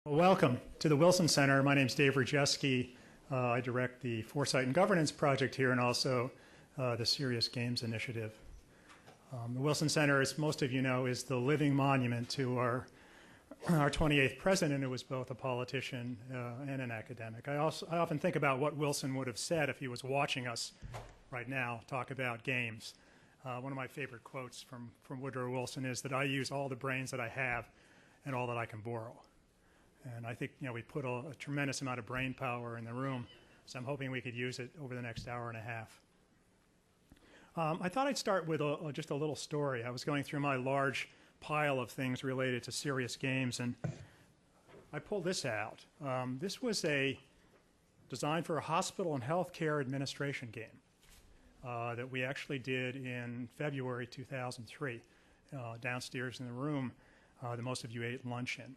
Well, welcome to the Wilson Center. My name is Dave Rajewski. I direct the Foresight and Governance project here and also the Serious Games Initiative. The Wilson Center, as most of you know, is the living monument to our 28th president, who was both a politician and an academic. I often think about what Wilson would have said if he was watching us right now talk about games. One of my favorite quotes from Woodrow Wilson is that I use all the brains that I have and all that I can borrow. And I think, we put a tremendous amount of brain power in the room, so I'm hoping we could use it over the next hour and a half. I thought I'd start with just a little story. I was going through my large pile of things related to serious games, and I pulled this out. This was designed for a hospital and healthcare administration game that we actually did in February 2003, downstairs in the room that most of you ate lunch in.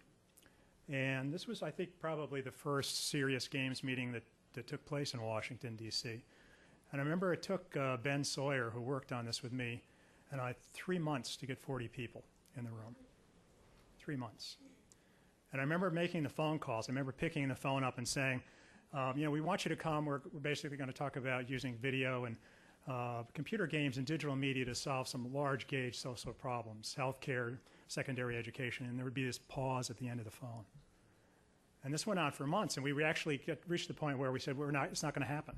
And this was, I think, probably the first serious games meeting that took place in Washington, D.C. And I remember it took Ben Sawyer, who worked on this with me, and I had 3 months to get 40 people in the room. 3 months. And I remember making the phone calls. I remember picking the phone up and saying, we want you to come. We're basically going to talk about using video and computer games and digital media to solve some large gauge social problems, healthcare, secondary education, and there would be this pause at the end of the phone. And this went on for months, and we actually reached the point where we said, it's not going to happen.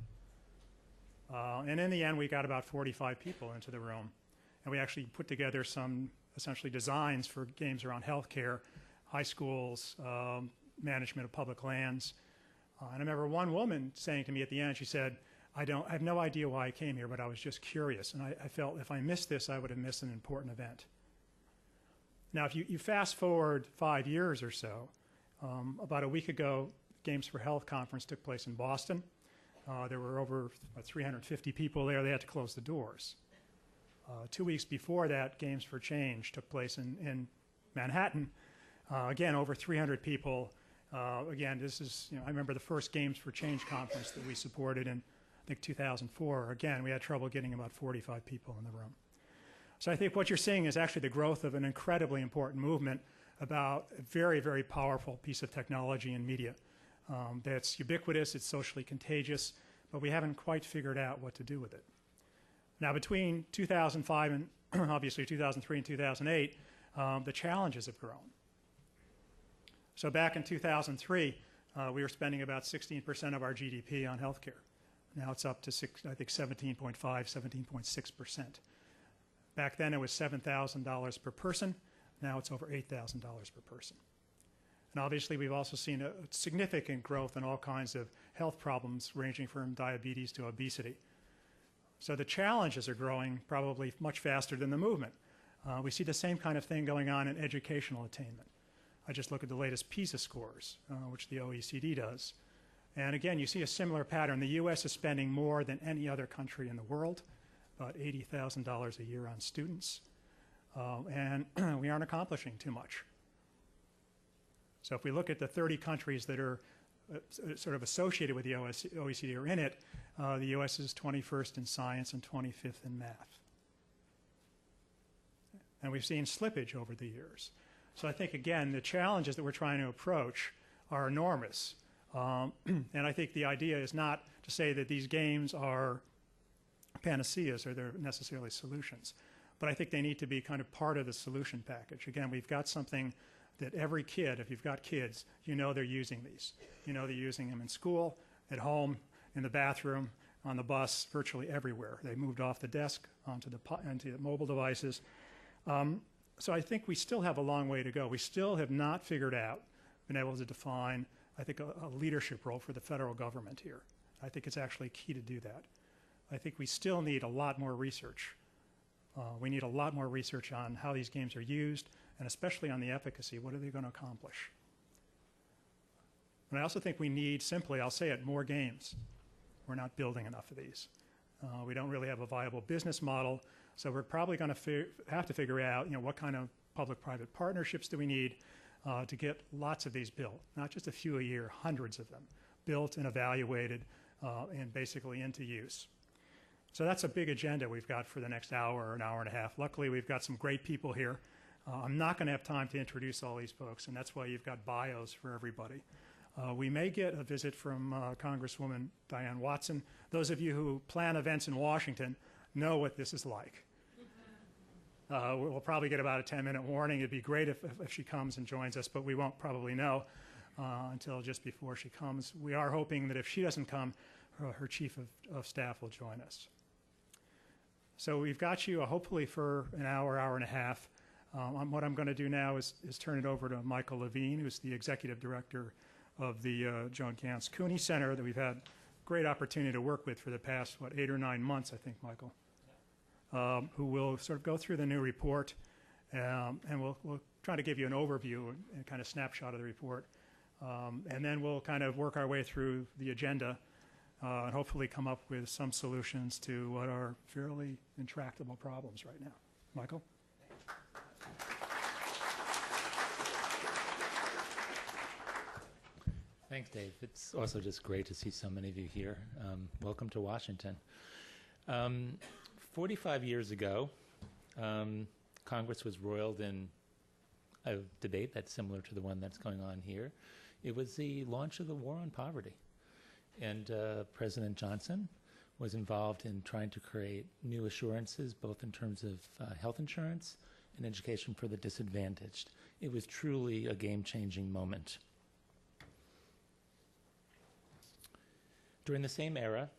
And in the end, we got about 45 people into the room, and we actually put together some essentially designs for games around healthcare, high schools, management of public lands. And I remember one woman saying to me at the end, she said, I have no idea why I came here, but I was just curious, and I felt if I missed this, I would have missed an important event. Now, if you fast forward 5 years or so, about a week ago, Games for Health conference took place in Boston. There were over 350 people there. They had to close the doors. 2 weeks before that, Games for Change took place in Manhattan. Again, over 300 people. Again, this is, I remember the first Games for Change conference that we supported in, I think, 2004. Again, we had trouble getting about 45 people in the room. So I think what you're seeing is actually the growth of an incredibly important movement about a very, very powerful piece of technology and media that's ubiquitous, it's socially contagious, but we haven't quite figured out what to do with it. Now, between 2005 and obviously 2003 and 2008, the challenges have grown. So back in 2003, we were spending about 16% of our GDP on healthcare. Now it's up to, I think, 17.5, 17.6%. Back then, it was $7,000 per person. Now it's over $8,000 per person. And obviously, we've also seen a significant growth in all kinds of health problems, ranging from diabetes to obesity. So the challenges are growing probably much faster than the movement. We see the same kind of thing going on in educational attainment. I just look at the latest PISA scores, which the OECD does. And again, you see a similar pattern. The U.S. is spending more than any other country in the world, about $80,000 a year on students, and we aren't accomplishing too much. So if we look at the 30 countries that are sort of associated with the OECD or in it, the U.S. is 21st in science and 25th in math. And we've seen slippage over the years. So I think, again, the challenges that we're trying to approach are enormous. And I think the idea is not to say that these games are panaceas or they're necessarily solutions. But I think they need to be kind of part of the solution package. Again, we've got something that every kid, if you've got kids, they're using these. They're using them in school, at home, in the bathroom, on the bus, virtually everywhere. They moved off the desk onto the mobile devices. So I think we still have a long way to go. We still have not figured out, been able to define, I think, a leadership role for the federal government here. I think it's actually key to do that. I think we still need a lot more research. We need a lot more research on how these games are used, and especially on the efficacy. What are they going to accomplish? And I also think we need, simply, I'll say it, more games. We're not building enough of these. We don't really have a viable business model, so we're probably going to have to figure out, what kind of public-private partnerships do we need to get lots of these built, not just a few a year, hundreds of them, built and evaluated and basically into use. So that's a big agenda we've got for the next hour or an hour and a half. Luckily, we've got some great people here I'm not going to have time to introduce all these folks, and that's why you've got bios for everybody. We may get a visit from Congresswoman Diane Watson. Those of you who plan events in Washington know what this is like. We'll probably get about a 10-minute warning. It'd be great if she comes and joins us, but we won't probably know until just before she comes. We are hoping that if she doesn't come, her chief of staff will join us. So we've got you hopefully for an hour, hour and a half. What I'm going to do now is turn it over to Michael Levine, who's the executive director of the Joan Ganz Cooney Center that we've had great opportunity to work with for the past, 8 or 9 months, I think, Michael, who will sort of go through the new report, and we'll try to give you an overview and kind of snapshot of the report. And then we'll kind of work our way through the agenda and hopefully come up with some solutions to what are fairly intractable problems right now. Michael? Thanks, Dave. It's also just great to see so many of you here. Welcome to Washington. 45 years ago, Congress was roiled in a debate that's similar to the one that's going on here. It was the launch of the war on poverty. And President Johnson was involved in trying to create new assurances, both in terms of health insurance and education for the disadvantaged. It was truly a game-changing moment. During the same era,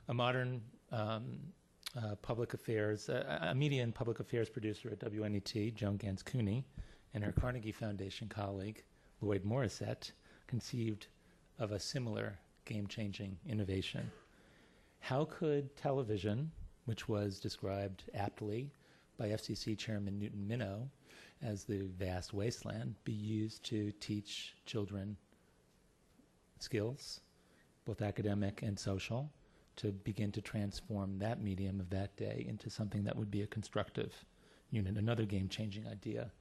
a modern public affairs, a media and public affairs producer at WNET, Joan Ganz Cooney, and her Carnegie Foundation colleague, Lloyd Morissette, conceived of a similar game-changing innovation. How could television, which was described aptly by FCC Chairman Newton Minow as the vast wasteland, be used to teach children skills, both academic and social, to begin to transform that medium of that day into something that would be a constructive unit? Another game-changing idea.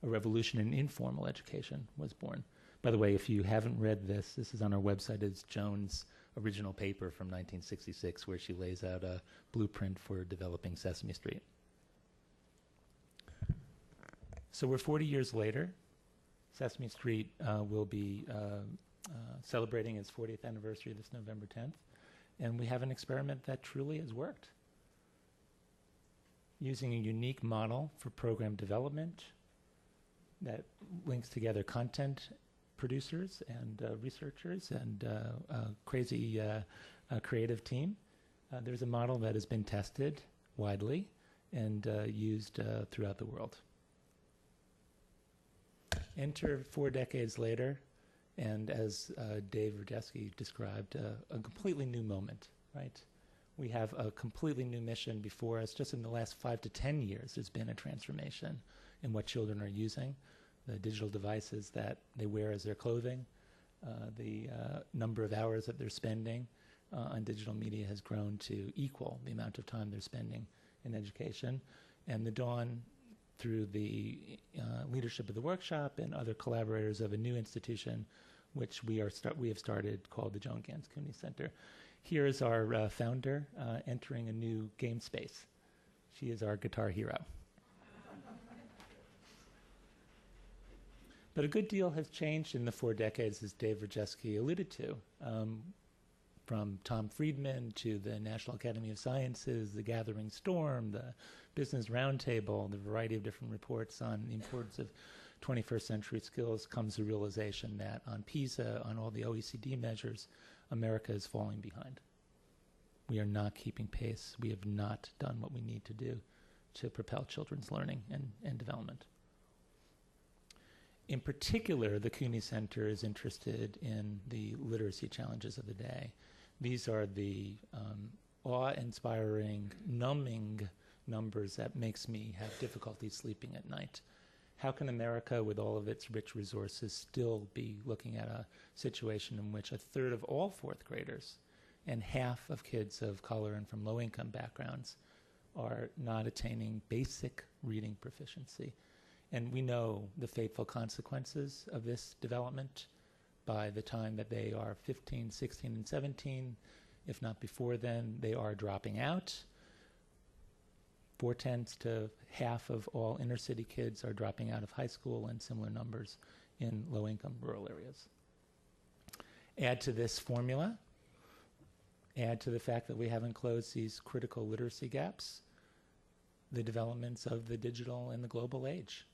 A revolution in informal education was born. By the way, if you haven't read this, this is on our website. It's Joan's original paper from 1966, where she lays out a blueprint for developing Sesame Street. So we're 40 years later. Sesame Street will be celebrating its 40th anniversary this November 10th. And we have an experiment that truly has worked. Using a unique model for program development that links together content producers and researchers and a crazy creative team. There's a model that has been tested widely and used throughout the world. Enter 4 decades later, and as Dave Rudetsky described, a completely new moment, right? We have a completely new mission before us. Just in the last 5 to 10 years, there's been a transformation in what children are using, the digital devices that they wear as their clothing, the number of hours that they're spending on digital media has grown to equal the amount of time they're spending in education. And the dawn, through the leadership of the workshop and other collaborators, of a new institution which we have started, called the Joan Ganz Cooney Center. Here is our founder entering a new game space. She is our guitar hero. But a good deal has changed in the 4 decades, as Dave Rudetsky alluded to. From Tom Friedman to the National Academy of Sciences, the Gathering Storm, the Business Roundtable, the variety of different reports on the importance of 21st century skills, comes the realization that on PISA, on all the OECD measures, America is falling behind. We are not keeping pace. We have not done what we need to do to propel children's learning and development. In particular, the Cooney Center is interested in the literacy challenges of the day. These are the awe-inspiring, numbing numbers that makes me have difficulty sleeping at night. How can America, with all of its rich resources, still be looking at a situation in which 1/3 of all 4th graders and half of kids of color and from low-income backgrounds are not attaining basic reading proficiency? And we know the fateful consequences of this development. By the time that they are 15, 16, and 17, if not before then, they are dropping out. 4/10 to half of all inner city kids are dropping out of high school, and similar numbers in low-income rural areas. Add to this formula, add to the fact that we haven't closed these critical literacy gaps, the developments of the digital and the global age.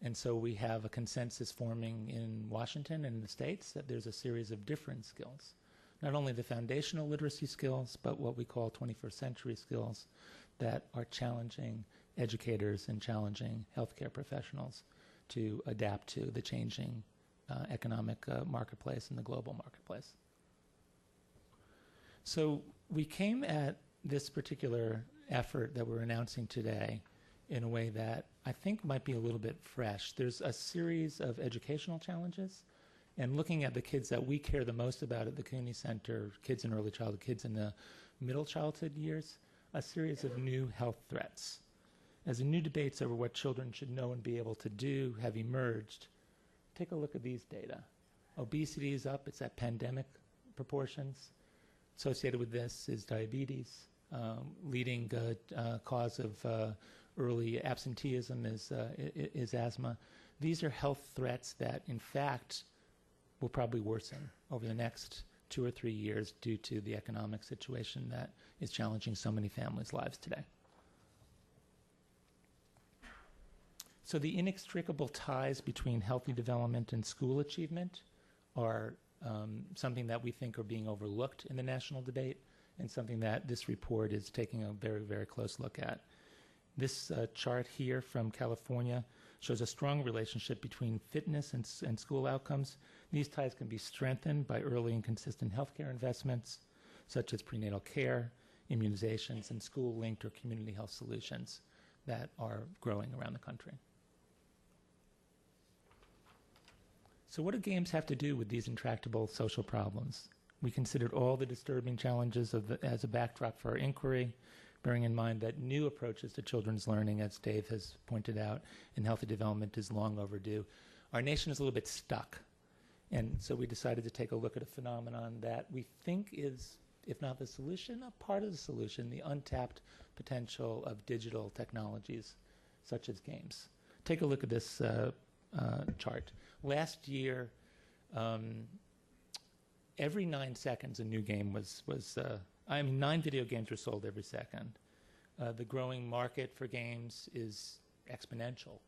And so we have a consensus forming in Washington and in the States that there's a series of different skills, not only the foundational literacy skills, but what we call 21st century skills that are challenging educators and challenging healthcare professionals to adapt to the changing economic marketplace and the global marketplace. So we came at this particular effort that we're announcing today in a way that I think might be a little bit fresh. There's a series of educational challenges, and looking at the kids that we care the most about at the Cooney Center, kids in early childhood, kids in the middle childhood years, a series of new health threats. As the new debates over what children should know and be able to do have emerged, take a look at these data. Obesity is up, it's at pandemic proportions. Associated with this is diabetes. Leading cause of early absenteeism is asthma. These are health threats that, in fact, will probably worsen over the next 2 or 3 years due to the economic situation that is challenging so many families' lives today. So the inextricable ties between healthy development and school achievement are something that we think are being overlooked in the national debate, and something that this report is taking a very, very close look at. This chart here from California shows a strong relationship between fitness and school outcomes. These ties can be strengthened by early and consistent healthcare investments, such as prenatal care, immunizations, and school-linked or community health solutions that are growing around the country. So what do games have to do with these intractable social problems? We considered all the disturbing challenges as a backdrop for our inquiry, bearing in mind that new approaches to children's learning, as Dave has pointed out, in healthy development is long overdue. Our nation is a little bit stuck, and so we decided to take a look at a phenomenon that we think is, if not the solution, a part of the solution, the untapped potential of digital technologies such as games. Take a look at this chart. Last year, every 9 seconds a new game was 9 video games were sold every second. The growing market for games is exponential.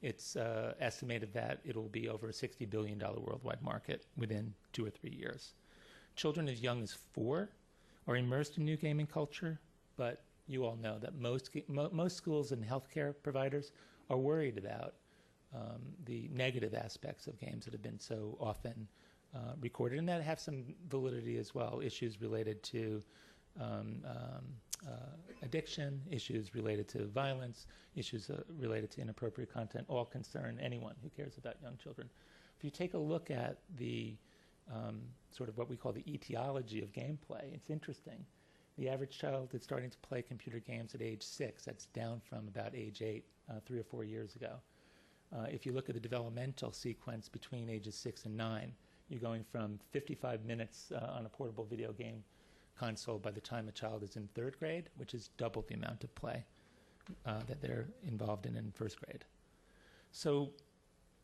It's estimated that it'll be over a $60 billion worldwide market within 2 or 3 years. Children as young as 4 are immersed in new gaming culture, but you all know that most schools and healthcare providers are worried about the negative aspects of games that have been so often recorded, and that have some validity as well. Issues related to addiction, issues related to violence, issues related to inappropriate content, all concern anyone who cares about young children. If you take a look at the sort of what we call the etiology of gameplay, it's interesting. The average child is starting to play computer games at age 6. That's down from about age 8, 3 or 4 years ago. If you look at the developmental sequence between ages 6 and 9, you're going from 55 minutes on a portable video game console by the time a child is in 3rd grade, which is double the amount of play that they're involved in 1st grade. So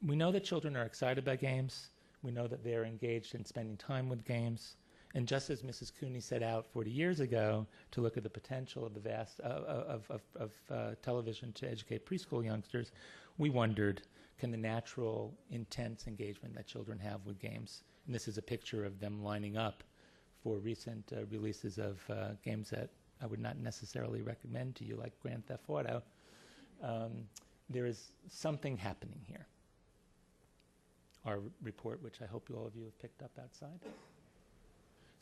we know that children are excited by games. We know that they're engaged in spending time with games. And just as Mrs. Cooney set out 40 years ago to look at the potential of the vast television to educate preschool youngsters, we wondered, can the natural, intense engagement that children have with games, and this is a picture of them lining up for recent releases of games that I would not necessarily recommend to you, like Grand Theft Auto, there is something happening here. Our report, which I hope all of you have picked up outside.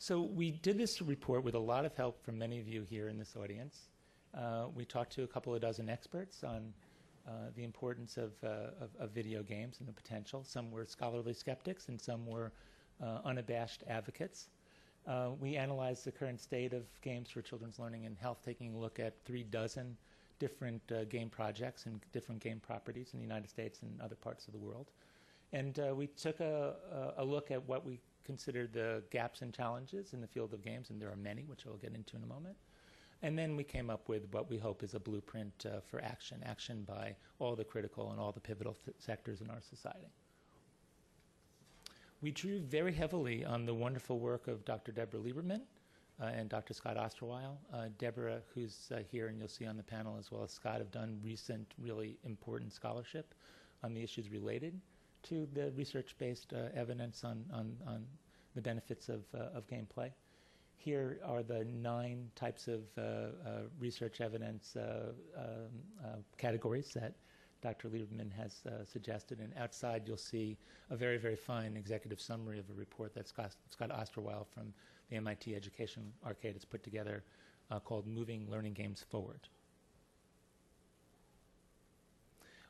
So we did this report with a lot of help from many of you here in this audience. We talked to a couple of dozen experts on the importance of video games and the potential. Some were scholarly skeptics and some were unabashed advocates. We analyzed the current state of games for children's learning and health, taking a look at 36 different game projects and different game properties in the United States and other parts of the world. And we took a look at what we considered the gaps and challenges in the field of games, and there are many, which I will get into in a moment. And then we came up with what we hope is a blueprint for action by all the critical and all the pivotal sectors in our society. We drew very heavily on the wonderful work of Dr. Deborah Lieberman and Dr. Scott Osterweil. Deborah, who's here and you'll see on the panel, as well as Scott, have done recent, really important scholarship on the issues related to the research-based evidence on the benefits of gameplay. Here are the 9 types of research evidence categories that Dr. Lieberman has suggested. And outside, you'll see a very, very fine executive summary of a report that Scott Osterweil from the MIT Education Arcade has put together called Moving Learning Games Forward.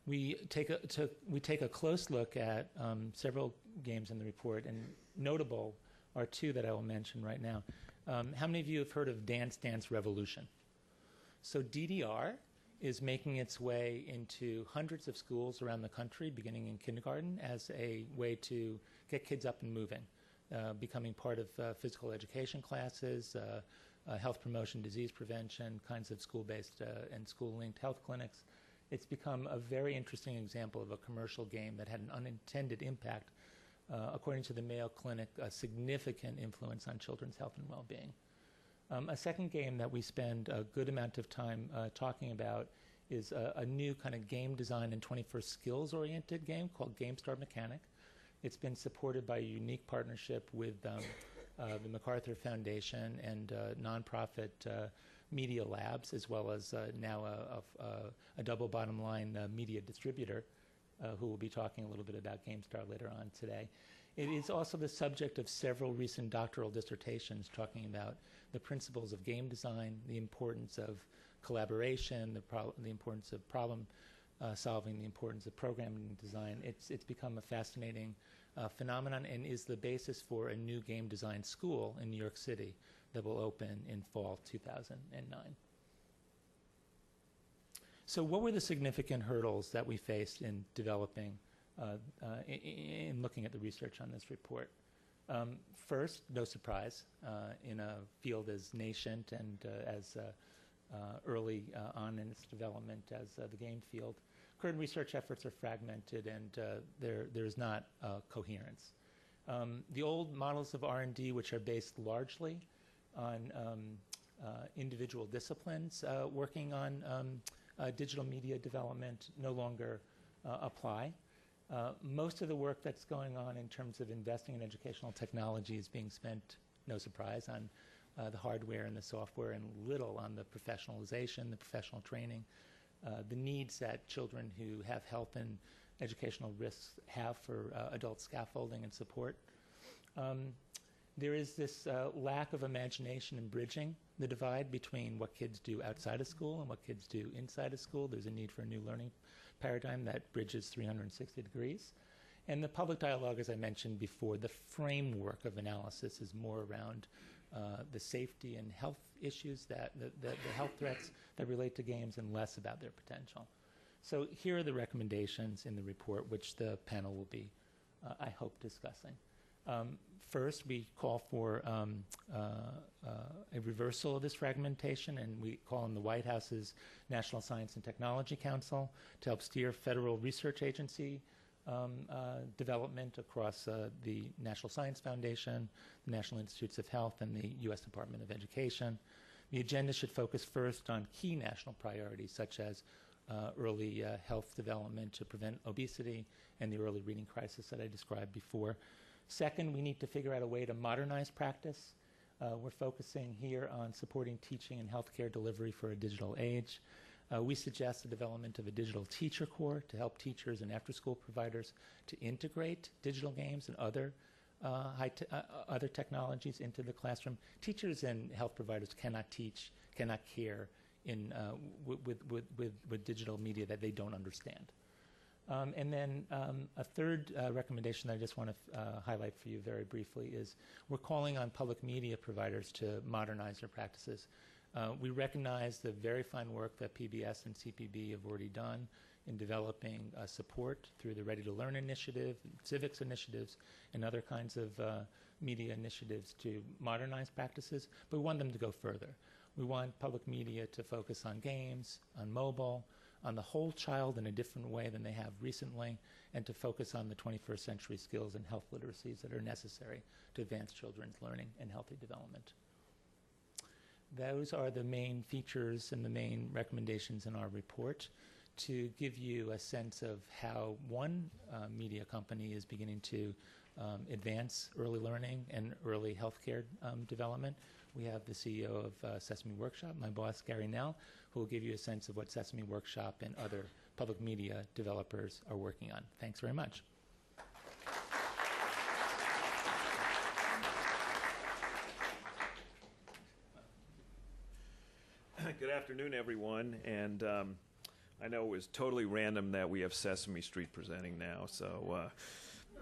We take a close look at several games in the report, and notable are 2 that I will mention right now. How many of you have heard of Dance Dance Revolution? So DDR is making its way into hundreds of schools around the country, beginning in kindergarten, as a way to get kids up and moving, becoming part of physical education classes, health promotion, disease prevention, kinds of school-based and school-linked health clinics. It's become a very interesting example of a commercial game that had an unintended impact, according to the Mayo Clinic, a significant influence on children's health and well-being. A second game that we spend a good amount of time talking about is a new kind of game design and 21st skills-oriented game called GameStar Mechanic. It's been supported by a unique partnership with the MacArthur Foundation and nonprofit Media Labs, as well as now a double bottom line media distributor who will be talking a little bit about GameStar later on today. It is also the subject of several recent doctoral dissertations talking about the principles of game design, the importance of collaboration, the importance of problem solving, the importance of programming design. It's become a fascinating phenomenon and is the basis for a new game design school in New York City that will open in fall 2009. So what were the significant hurdles that we faced in developing, in looking at the research on this report? First, no surprise, in a field as nascent and as early on in its development as the game field, current research efforts are fragmented and there's not coherence. The old models of R&D, which are based largely on individual disciplines working on digital media development, no longer apply. Most of the work that's going on in terms of investing in educational technology is being spent, no surprise, on the hardware and the software, and little on the professionalization, the professional training, the needs that children who have health and educational risks have for adult scaffolding and support. There is this lack of imagination in bridging the divide between what kids do outside of school and what kids do inside of school. There's a need for a new learning paradigm that bridges 360 degrees. And the public dialogue, as I mentioned before, the framework of analysis is more around the safety and health issues, the health threats that relate to games, and less about their potential. So here are the recommendations in the report, which the panel will be, I hope, discussing. First, we call for a reversal of this fragmentation, and we call on the White House's National Science and Technology Council to help steer federal research agency development across the National Science Foundation, the National Institutes of Health, and the U.S. Department of Education. The agenda should focus first on key national priorities, such as early health development to prevent obesity and the early reading crisis that I described before. Second, we need to figure out a way to modernize practice. We're focusing here on supporting teaching and healthcare delivery for a digital age. We suggest the development of a digital teacher corps to help teachers and after-school providers to integrate digital games and other other technologies into the classroom. Teachers and health providers cannot teach, cannot care in with digital media that they don't understand. And then a third recommendation that I just want to highlight for you very briefly is we're calling on public media providers to modernize their practices. We recognize the very fine work that PBS and CPB have already done in developing support through the Ready to Learn initiative, civics initiatives, and other kinds of media initiatives to modernize practices, but we want them to go further. We want public media to focus on games, on mobile, on the whole child in a different way than they have recently, and to focus on the 21st century skills and health literacies that are necessary to advance children's learning and healthy development. Those are the main features and the main recommendations in our report. To give you a sense of how one media company is beginning to advance early learning and early healthcare development, we have the CEO of Sesame Workshop, my boss, Gary Nell, who will give you a sense of what Sesame Workshop and other public media developers are working on. Thanks very much. Good afternoon, everyone. And I know it was totally random that we have Sesame Street presenting now, so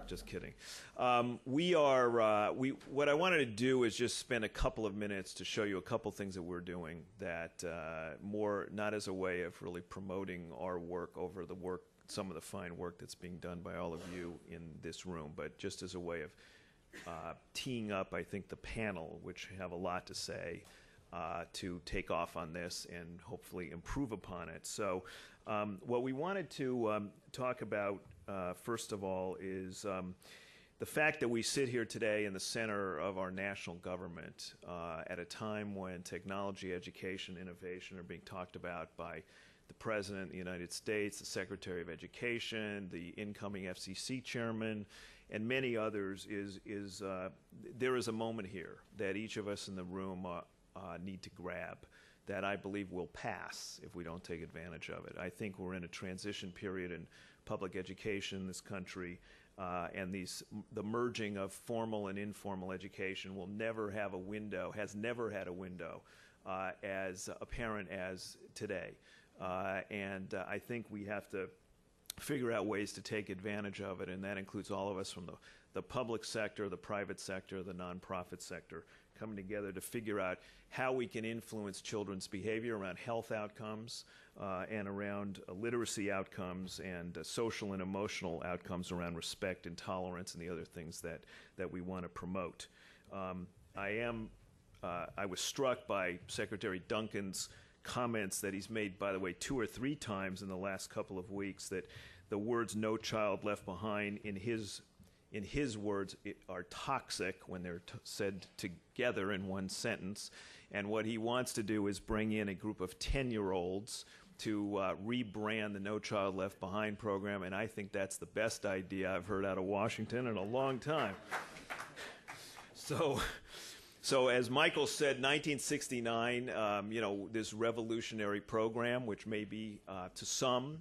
just kidding. What I wanted to do is just spend a couple of minutes to show you a couple things that we're doing that more not as a way of really promoting our work over the work, some of the fine work that's being done by all of you in this room, but just as a way of teeing up, I think, the panel, which have a lot to say, to take off on this and hopefully improve upon it. So what we wanted to talk about, first of all, is the fact that we sit here today in the center of our national government at a time when technology, education, innovation are being talked about by the President of the United States, the Secretary of Education, the incoming FCC chairman, and many others. There is a moment here that each of us in the room need to grab that I believe will pass if we don't take advantage of it. I think we're in a transition period in public education in this country, and the merging of formal and informal education will never have a window, has never had a window as apparent as today. And I think we have to figure out ways to take advantage of it, and that includes all of us from the public sector, the private sector, the nonprofit sector, coming together to figure out how we can influence children's behavior around health outcomes and around literacy outcomes and social and emotional outcomes around respect and tolerance and the other things that we want to promote. I was struck by Secretary Duncan's comments that he's made, by the way, 2 or 3 times in the last couple of weeks, that the words "no child left behind" in his words are toxic when they're said together in one sentence. And what he wants to do is bring in a group of 10-year-olds to rebrand the No Child Left Behind program, and I think that's the best idea I've heard out of Washington in a long time. So as Michael said, 1969, this revolutionary program, which may be to some,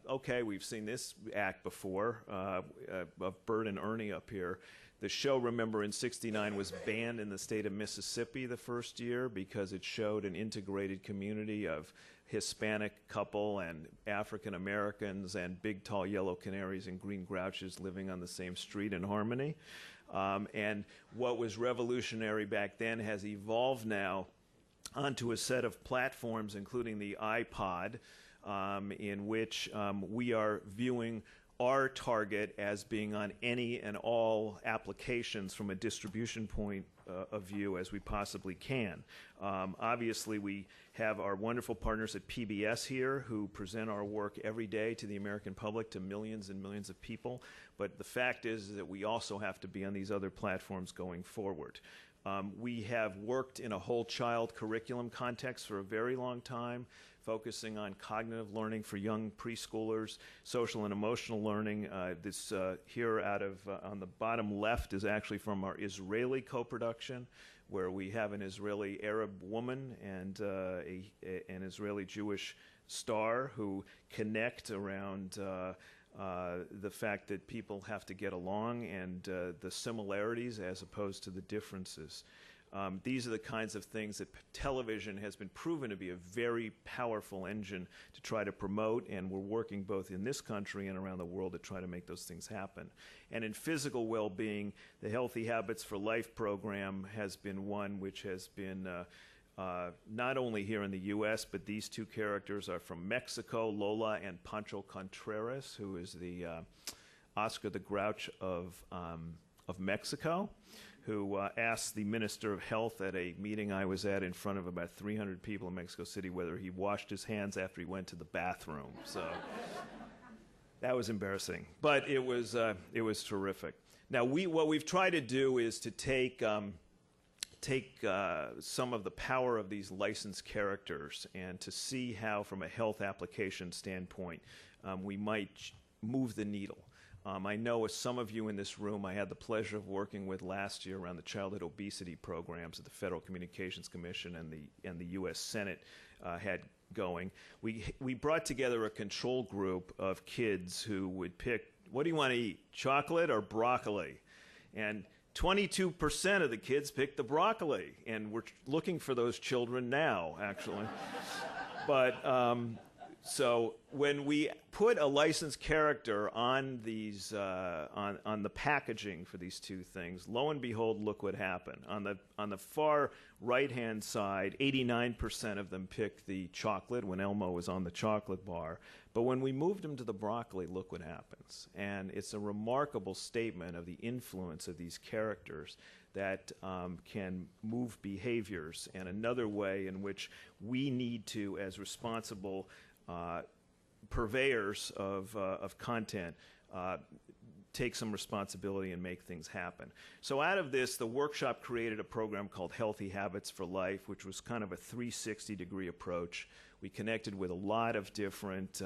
okay, we've seen this act before, of Bert and Ernie up here. The show, remember, in '69 was banned in the state of Mississippi the first year because it showed an integrated community of Hispanic couple and African Americans and big, tall, yellow canaries and green grouches living on the same street in harmony. And what was revolutionary back then has evolved now onto a set of platforms, including the iPod, in which we are viewing our target as being on any and all applications from a distribution point of view as we possibly can. Obviously, we have our wonderful partners at PBS here who present our work every day to the American public, to millions and millions of people. But the fact is that we also have to be on these other platforms going forward. We have worked in a whole child curriculum context for a very long time, focusing on cognitive learning for young preschoolers, social and emotional learning. This here on the bottom left is actually from our Israeli co-production, where we have an Israeli Arab woman and an Israeli Jewish star who connect around the fact that people have to get along and the similarities as opposed to the differences. These are the kinds of things that television has been proven to be a very powerful engine to try to promote, and we're working both in this country and around the world to try to make those things happen. And in physical well-being, the Healthy Habits for Life program has been one which has been not only here in the U.S., but these two characters are from Mexico, Lola and Pancho Contreras, who is the Oscar the Grouch of Mexico, who asked the Minister of Health at a meeting I was at in front of about 300 people in Mexico City whether he washed his hands after he went to the bathroom. So that was embarrassing, but it was terrific. Now, what we've tried to do is to take some of the power of these licensed characters and to see how, from a health application standpoint, we might move the needle. I know as some of you in this room I had the pleasure of working with last year around the childhood obesity programs that the Federal Communications Commission and the U.S. Senate had going. We brought together a control group of kids who would pick, what do you want to eat, chocolate or broccoli? And 22% of the kids picked the broccoli, and we're looking for those children now, actually. But so when we put a licensed character on these on the packaging for these two things, lo and behold, look what happened. On the far right-hand side, 89% of them picked the chocolate when Elmo was on the chocolate bar. But when we moved them to the broccoli, look what happens. And it's a remarkable statement of the influence of these characters that can move behaviors, and another way in which we need to, as responsible purveyors of content, take some responsibility and make things happen. So out of this, the workshop created a program called Healthy Habits for Life, which was kind of a 360-degree approach. We connected with a lot of different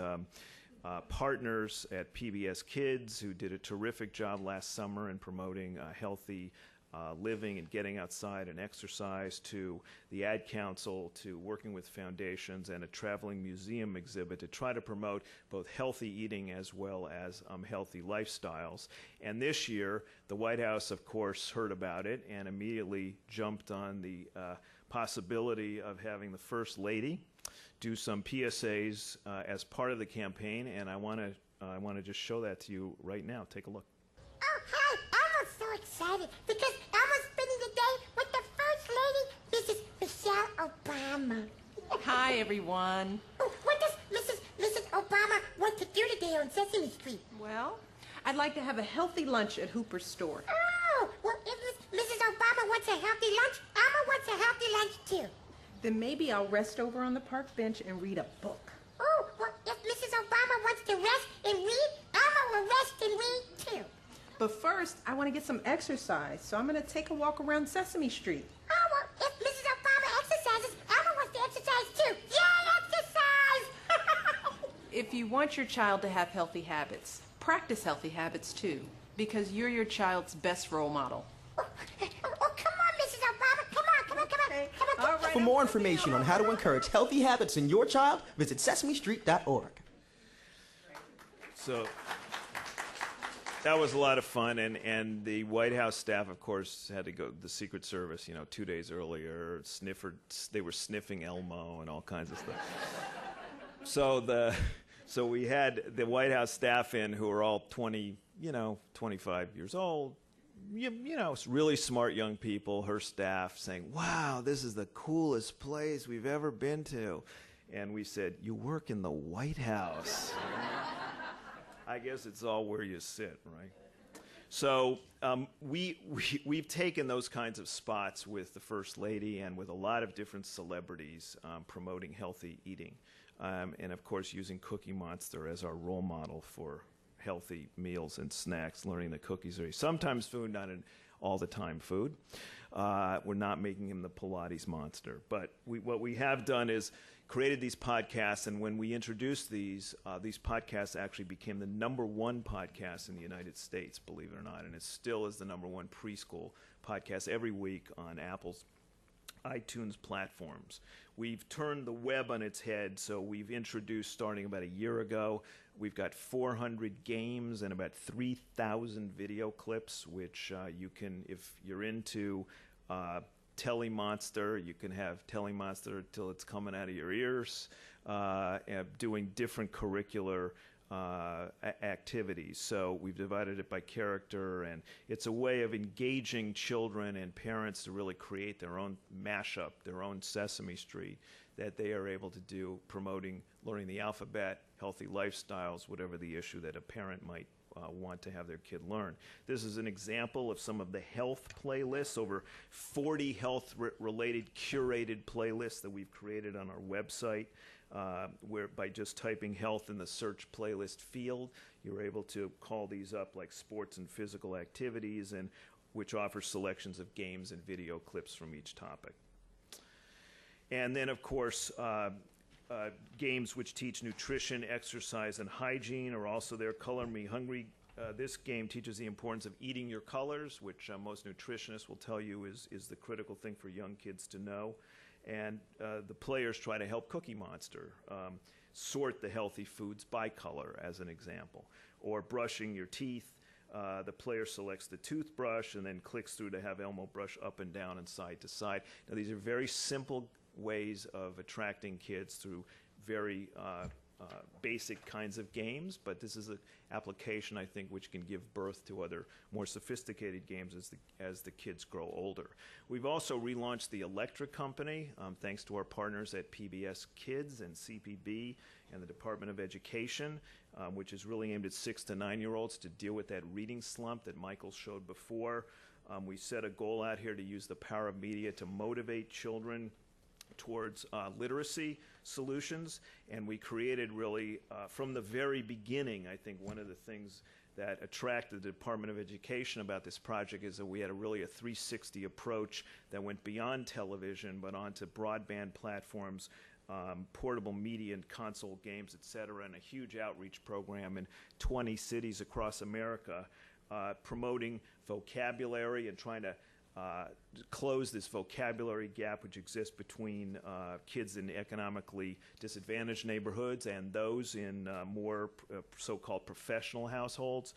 partners at PBS Kids who did a terrific job last summer in promoting healthy living and getting outside and exercise, to the Ad Council, to working with foundations and a traveling museum exhibit to try to promote both healthy eating as well as healthy lifestyles. And this year, the White House, of course, heard about it and immediately jumped on the possibility of having the First Lady do some PSAs as part of the campaign, and I want to just show that to you right now. Take a look. Oh, hi! Elmo's so excited because Elmo's spending the day with the First Lady, Mrs. Michelle Obama. Hi, everyone. Oh, what does Mrs. Obama want to do today on Sesame Street? Well, I'd like to have a healthy lunch at Hooper's store. Oh, well, if Mrs. Obama wants a healthy lunch, Elmo wants a healthy lunch too. Then maybe I'll rest over on the park bench and read a book. Oh, well, if Mrs. Obama wants to rest and read, Elmo will rest and read too. But first, I want to get some exercise, so I'm going to take a walk around Sesame Street. Oh, well, if Mrs. Obama exercises, Elmo wants to exercise too. Yay, exercise! If you want your child to have healthy habits, practice healthy habits too, because you're your child's best role model. Oh, come on, Mrs. Obama. Come on. All right, For more information on how to encourage healthy habits in your child, visit sesamestreet.org. So that was a lot of fun, and the White House staff, of course, had to go, the Secret Service, 2 days earlier, they were sniffing Elmo and all kinds of stuff. So we had the White House staff in who were all 25 years old, really smart young people, her staff saying, wow, this is the coolest place we've ever been to. And we said, you work in the White House. I guess it's all where you sit, right? So we've taken those kinds of spots with the First Lady and with a lot of different celebrities promoting healthy eating. And, of course, using Cookie Monster as our role model for healthy meals and snacks, learning that cookies are sometimes food, not an all-the-time food. We're not making him the Pilates monster. But what we have done is created these podcasts, and when we introduced these podcasts actually became the #1 podcast in the United States, believe it or not, and it still is the #1 preschool podcast every week on Apple's iTunes platforms. We've turned the web on its head, so we've introduced, starting about a year ago, we've got 400 games and about 3,000 video clips, which you can, if you're into Telemonster, you can have Telemonster till it's coming out of your ears, doing different curricular activities. So we've divided it by character, and it's a way of engaging children and parents to really create their own mashup, their own Sesame Street that they are able to do, promoting learning the alphabet, healthy lifestyles, whatever the issue that a parent might want to have their kid learn. This is an example of some of the health playlists, over 40 health-related curated playlists that we've created on our website, where by just typing health in the search playlist field, you're able to call these up like sports and physical activities, and which offers selections of games and video clips from each topic. And then, of course, games which teach nutrition, exercise, and hygiene are also there. Color Me Hungry. This game teaches the importance of eating your colors, which most nutritionists will tell you is the critical thing for young kids to know. And the players try to help Cookie Monster sort the healthy foods by color, as an example. Or brushing your teeth. The player selects the toothbrush and then clicks through to have Elmo brush up and down and side to side. Now, these are very simple ways of attracting kids through very basic kinds of games, but this is an application, I think, which can give birth to other more sophisticated games as the kids grow older. We've also relaunched the Electra Company, thanks to our partners at PBS Kids and CPB and the Department of Education, which is really aimed at 6 to 9-year-olds to deal with that reading slump that Michael showed before. We set a goal out here to use the power of media to motivate children towards literacy solutions, and we created really, from the very beginning, I think one of the things that attracted the Department of Education about this project is that we had a 360 approach that went beyond television but onto broadband platforms, portable media and console games, et cetera, and a huge outreach program in 20 cities across America, promoting vocabulary and trying to close this vocabulary gap which exists between kids in economically disadvantaged neighborhoods and those in more so-called professional households.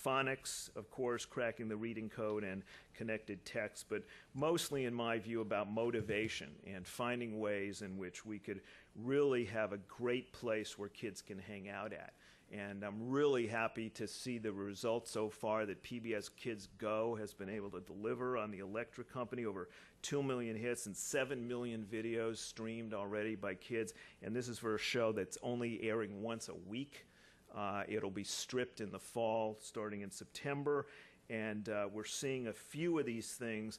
Phonics, of course, cracking the reading code, and connected text, but mostly, in my view, about motivation and finding ways in which we could really have a great place where kids can hang out at. And I'm really happy to see the results so far that PBS Kids Go has been able to deliver on the Electra Company. Over 2 million hits and 7 million videos streamed already by kids. And this is for a show that's only airing once a week. It'll be stripped in the fall, starting in September. And we're seeing a few of these things,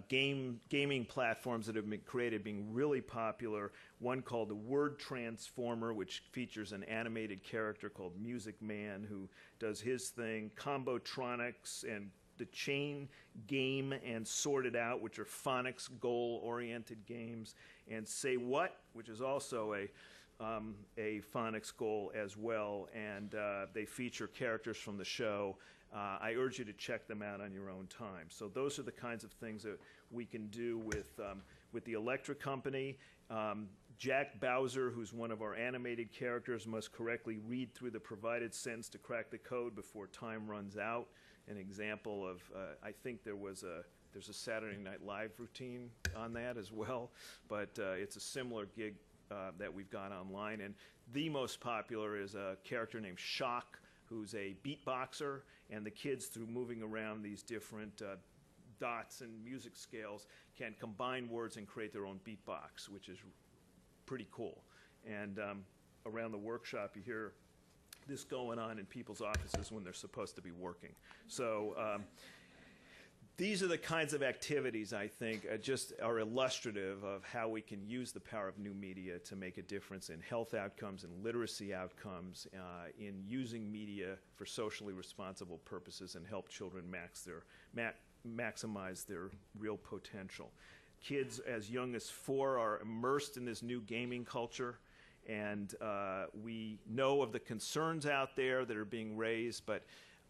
gaming platforms that have been created being really popular. One called the Word Transformer, which features an animated character called Music Man who does his thing. Combotronics and the Chain Game and Sort It Out, which are phonics goal-oriented games. And Say What, which is also a phonics goal as well. And they feature characters from the show. I urge you to check them out on your own time. So those are the kinds of things that we can do with the Electra Company. Jack Bowser, who's one of our animated characters, must correctly read through the provided sentence to crack the code before time runs out. An example of, I think there's a Saturday Night Live routine on that as well, but it's a similar gig that we've got online. And the most popular is a character named Shock, who's a beatboxer, and the kids, through moving around these different dots and music scales, can combine words and create their own beatbox, which is pretty cool. And around the workshop, you hear this going on in people's offices when they're supposed to be working. So these are the kinds of activities, I think, just are illustrative of how we can use the power of new media to make a difference in health outcomes and literacy outcomes, in using media for socially responsible purposes and help children maximize their real potential. Kids as young as 4 are immersed in this new gaming culture, and we know of the concerns out there that are being raised, but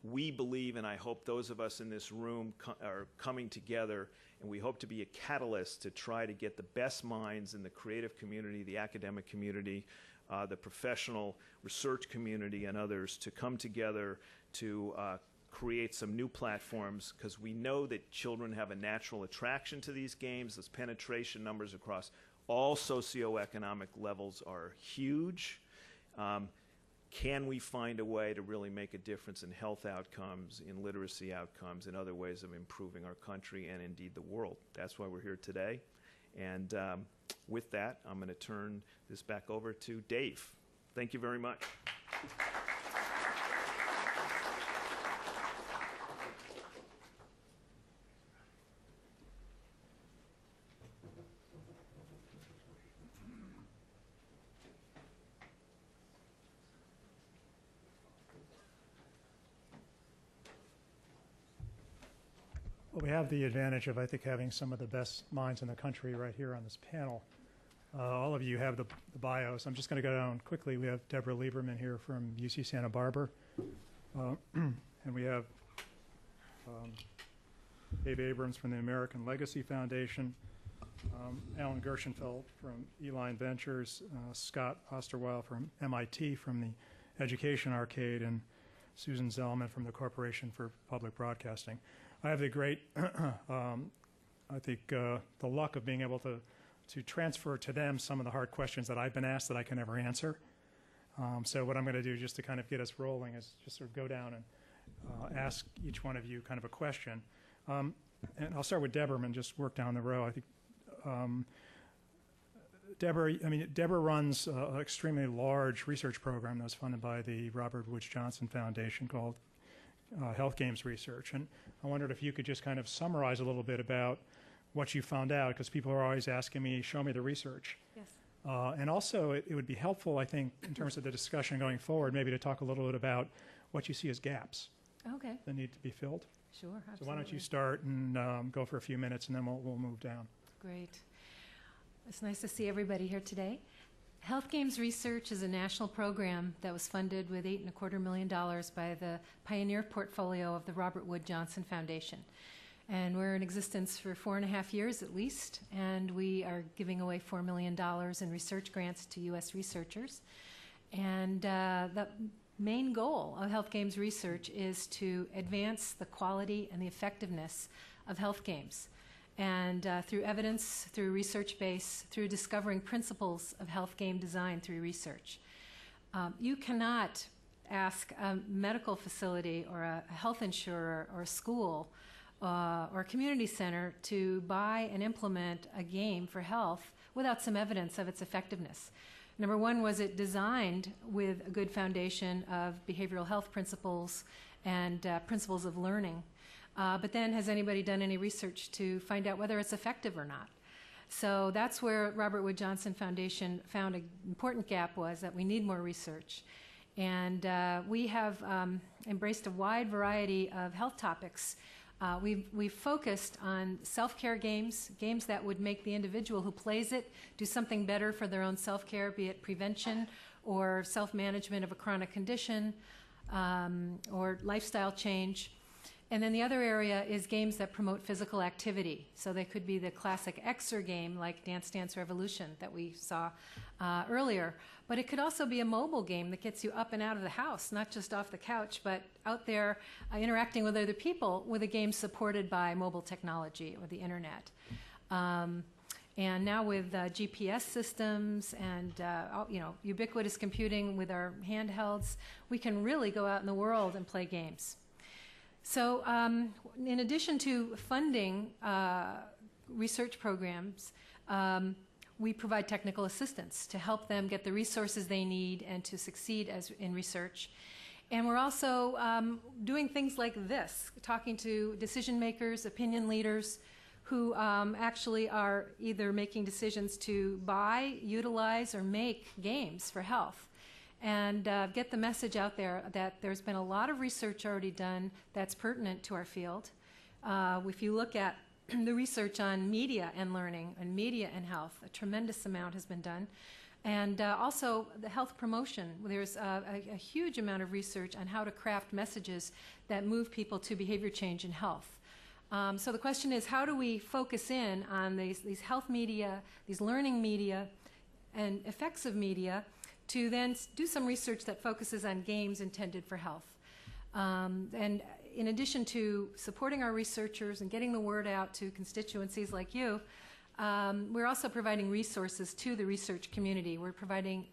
we believe, and I hope those of us in this room are coming together, and we hope to be a catalyst to try to get the best minds in the creative community, the academic community, the professional research community, and others to come together to create some new platforms, because we know that children have a natural attraction to these games. Those penetration numbers across all socioeconomic levels are huge. Can we find a way to really make a difference in health outcomes, in literacy outcomes, and other ways of improving our country and indeed the world? That's why we're here today. And with that, I'm going to turn this back over to Dave. Thank you very much. Well, we have the advantage of, I think, having some of the best minds in the country right here on this panel. All of you have the bios. I'm just going to go down quickly. We have Deborah Lieberman here from UC Santa Barbara. And we have Dave Abrams from the American Legacy Foundation, Alan Gershenfeld from Eline Ventures, Scott Osterweil from MIT from the Education Arcade, and Susan Zellman from the Corporation for Public Broadcasting. I have the great, I think, the luck of being able to transfer to them some of the hard questions that I've been asked that I can never answer. So what I'm going to do just to kind of get us rolling is just sort of go down and ask each one of you kind of a question. And I'll start with Deborah and just work down the row. I think Deborah runs an extremely large research program that was funded by the Robert Wood Johnson Foundation called Health Games Research. And I wondered if you could just kind of summarize a little bit about what you found out, because people are always asking me, show me the research. Yes. And also, it would be helpful, I think, in terms of the discussion going forward, maybe to talk a little bit about what you see as gaps Okay. that need to be filled. Sure. Absolutely. So why don't you start and go for a few minutes, and then we'll move down. Great. It's nice to see everybody here today. Health Games Research is a national program that was funded with $8.25 million by the pioneer portfolio of the Robert Wood Johnson Foundation. And we're in existence for 4.5 years at least, and we are giving away $4 million in research grants to U.S. researchers. And the main goal of Health Games Research is to advance the quality and the effectiveness of health games. And through evidence, through research base, through discovering principles of health game design through research. You cannot ask a medical facility or a health insurer or a school or a community center to buy and implement a game for health without some evidence of its effectiveness. Number one, was it designed with a good foundation of behavioral health principles and principles of learning? But then has anybody done any research to find out whether it's effective or not? So that's where Robert Wood Johnson Foundation found an important gap, was that we need more research. And we have embraced a wide variety of health topics. We've focused on self-care games, games that would make the individual who plays it do something better for their own self-care, be it prevention or self-management of a chronic condition or lifestyle change. And then the other area is games that promote physical activity. So they could be the classic Xer game like Dance Dance Revolution that we saw earlier. But it could also be a mobile game that gets you up and out of the house, not just off the couch, but out there interacting with other people with a game supported by mobile technology or the internet. And now with GPS systems and ubiquitous computing with our handhelds, we can really go out in the world and play games. So in addition to funding research programs, we provide technical assistance to help them get the resources they need and to succeed in research. And we're also doing things like this, talking to decision makers, opinion leaders, who actually are either making decisions to buy, utilize, or make games for health. And get the message out there that there's been a lot of research already done that's pertinent to our field. If you look at the research on media and learning and media and health, a tremendous amount has been done. And also the health promotion. There's a huge amount of research on how to craft messages that move people to behavior change in health. So the question is, how do we focus in on these health media, these learning media, and effects of media, to then do some research that focuses on games intended for health. And in addition to supporting our researchers and getting the word out to constituencies like you, we're also providing resources to the research community. We're providing,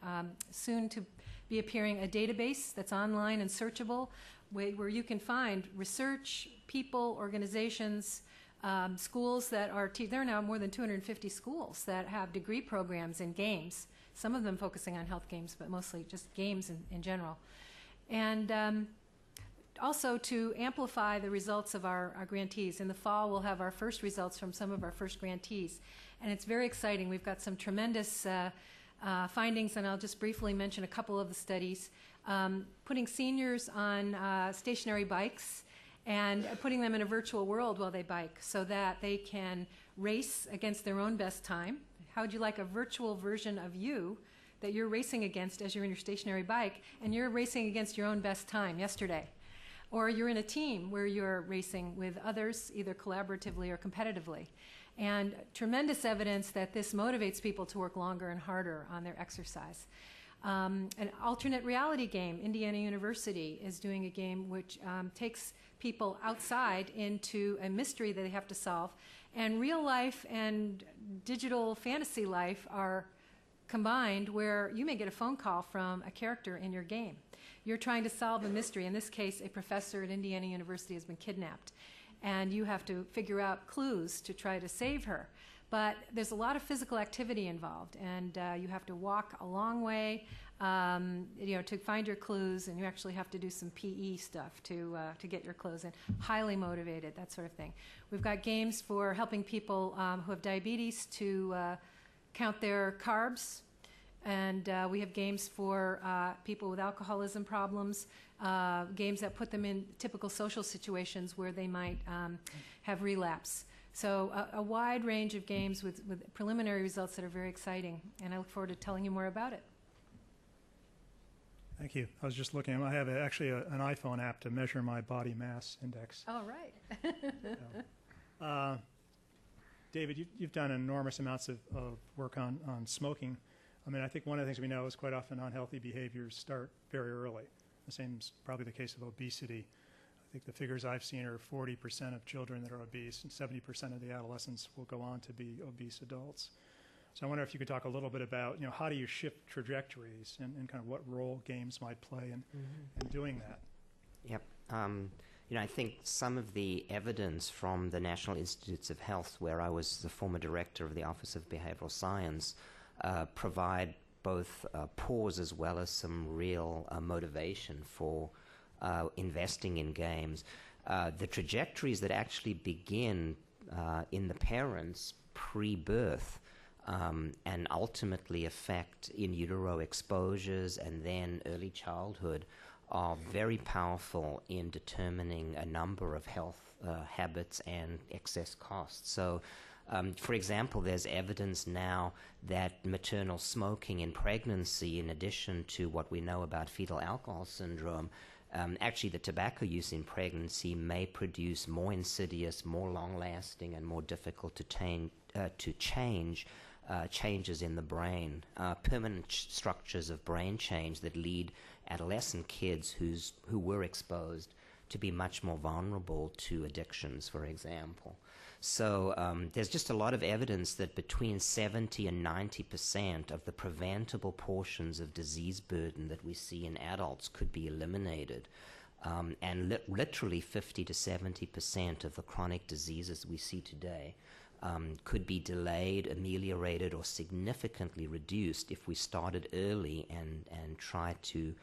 soon to be appearing, a database that's online and searchable, where you can find research, people, organizations, schools that are, there are now more than 250 schools that have degree programs in games, some of them focusing on health games, but mostly just games in general. And also to amplify the results of our grantees. In the fall, we'll have our first results from some of our first grantees. And it's very exciting. We've got some tremendous findings, and I'll just briefly mention a couple of the studies. Putting seniors on stationary bikes and putting them in a virtual world while they bike so that they can race against their own best time. How would you like a virtual version of you that you're racing against as you're in your stationary bike, and you're racing against your own best time yesterday? Or you're in a team where you're racing with others, either collaboratively or competitively. And tremendous evidence that this motivates people to work longer and harder on their exercise. An alternate reality game, Indiana University is doing a game which takes people outside into a mystery that they have to solve. And real life and digital fantasy life are combined, where you may get a phone call from a character in your game. You're trying to solve a mystery. In this case, a professor at Indiana University has been kidnapped, and you have to figure out clues to try to save her. But there's a lot of physical activity involved, and you have to walk a long way, to find your clues, and you actually have to do some PE stuff to get your clues in. Highly motivated, that sort of thing. We've got games for helping people who have diabetes to count their carbs, and we have games for people with alcoholism problems, games that put them in typical social situations where they might have relapse. So a wide range of games with preliminary results that are very exciting, and I look forward to telling you more about it. Thank you. I was just looking. I have actually an iPhone app to measure my body mass index. All right. David, you've done enormous amounts of work on smoking. I mean, I think one of the things we know is quite often unhealthy behaviors start very early. The same is probably the case of obesity. I think the figures I've seen are 40% of children that are obese, and 70% of the adolescents will go on to be obese adults. So I wonder if you could talk a little bit about, how do you shift trajectories and kind of what role games might play in doing that? Yep. I think some of the evidence from the National Institutes of Health, where I was the former director of the Office of Behavioral Science, provide both pause as well as some real motivation for investing in games. The trajectories that actually begin in the parents pre-birth and ultimately affect in utero exposures and then early childhood are very powerful in determining a number of health habits and excess costs. So, for example, there's evidence now that maternal smoking in pregnancy, in addition to what we know about fetal alcohol syndrome, actually the tobacco use in pregnancy may produce more insidious, more long-lasting, and more difficult to change changes in the brain, permanent structures of brain change that lead adolescent kids who were exposed to be much more vulnerable to addictions, for example. So there's just a lot of evidence that between 70 and 90% of the preventable portions of disease burden that we see in adults could be eliminated. And literally 50 to 70% of the chronic diseases we see today could be delayed, ameliorated, or significantly reduced if we started early and tried to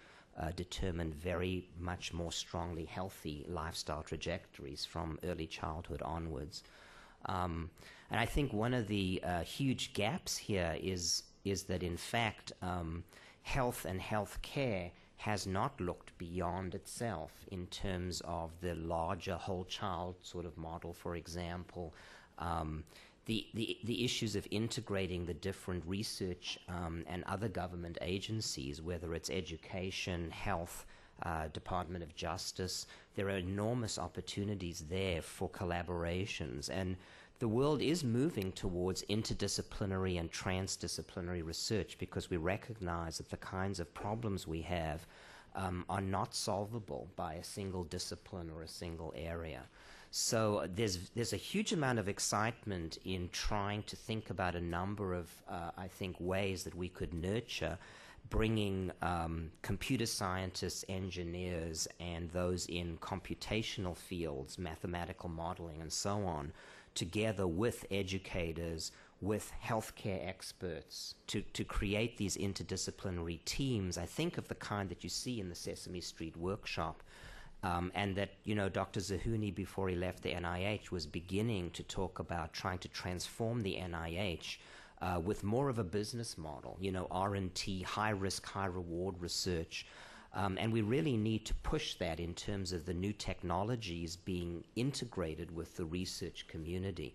determine very much more strongly healthy lifestyle trajectories from early childhood onwards. And I think one of the huge gaps here is that, in fact, health and health care has not looked beyond itself in terms of the larger whole child sort of model, for example. The issues of integrating the different research and other government agencies, whether it's education, health, Department of Justice, there are enormous opportunities there for collaborations. And the world is moving towards interdisciplinary and transdisciplinary research because we recognize that the kinds of problems we have are not solvable by a single discipline or a single area. So there's a huge amount of excitement in trying to think about a number of, I think, ways that we could nurture bringing computer scientists, engineers, and those in computational fields, mathematical modeling, and so on, together with educators, with healthcare experts, to create these interdisciplinary teams, I think of the kind that you see in the Sesame Street Workshop. And that, Dr. Zahuni, before he left the NIH, was beginning to talk about trying to transform the NIH with more of a business model, R&T, high-risk, high-reward research, And we really need to push that in terms of the new technologies being integrated with the research community.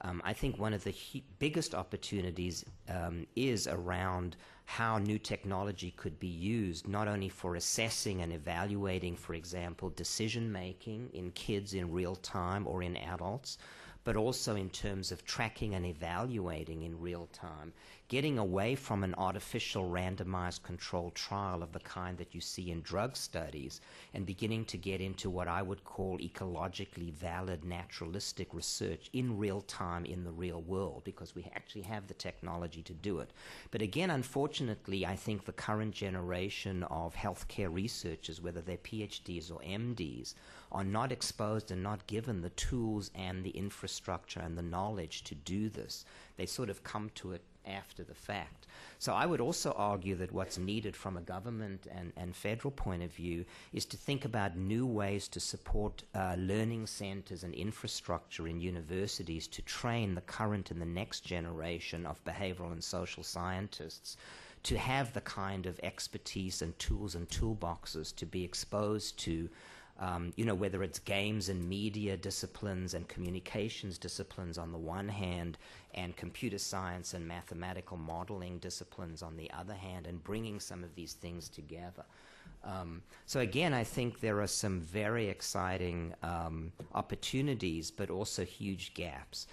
I think one of the biggest opportunities is around how new technology could be used, not only for assessing and evaluating, for example, decision making in kids in real time or in adults, but also in terms of tracking and evaluating in real time, getting away from an artificial randomized controlled trial of the kind that you see in drug studies and beginning to get into what I would call ecologically valid naturalistic research in real time in the real world, because we actually have the technology to do it. But again, unfortunately, I think the current generation of healthcare researchers, whether they're PhDs or MDs, are not exposed and not given the tools and the infrastructure and the knowledge to do this. They sort of come to it after the fact. So I would also argue that what's needed from a government and federal point of view is to think about new ways to support learning centers and infrastructure in universities to train the current and the next generation of behavioral and social scientists to have the kind of expertise and tools and toolboxes to be exposed to whether it's games and media disciplines and communications disciplines on the one hand, and computer science and mathematical modeling disciplines on the other hand, and bringing some of these things together. So again, I think there are some very exciting opportunities, but also huge gaps.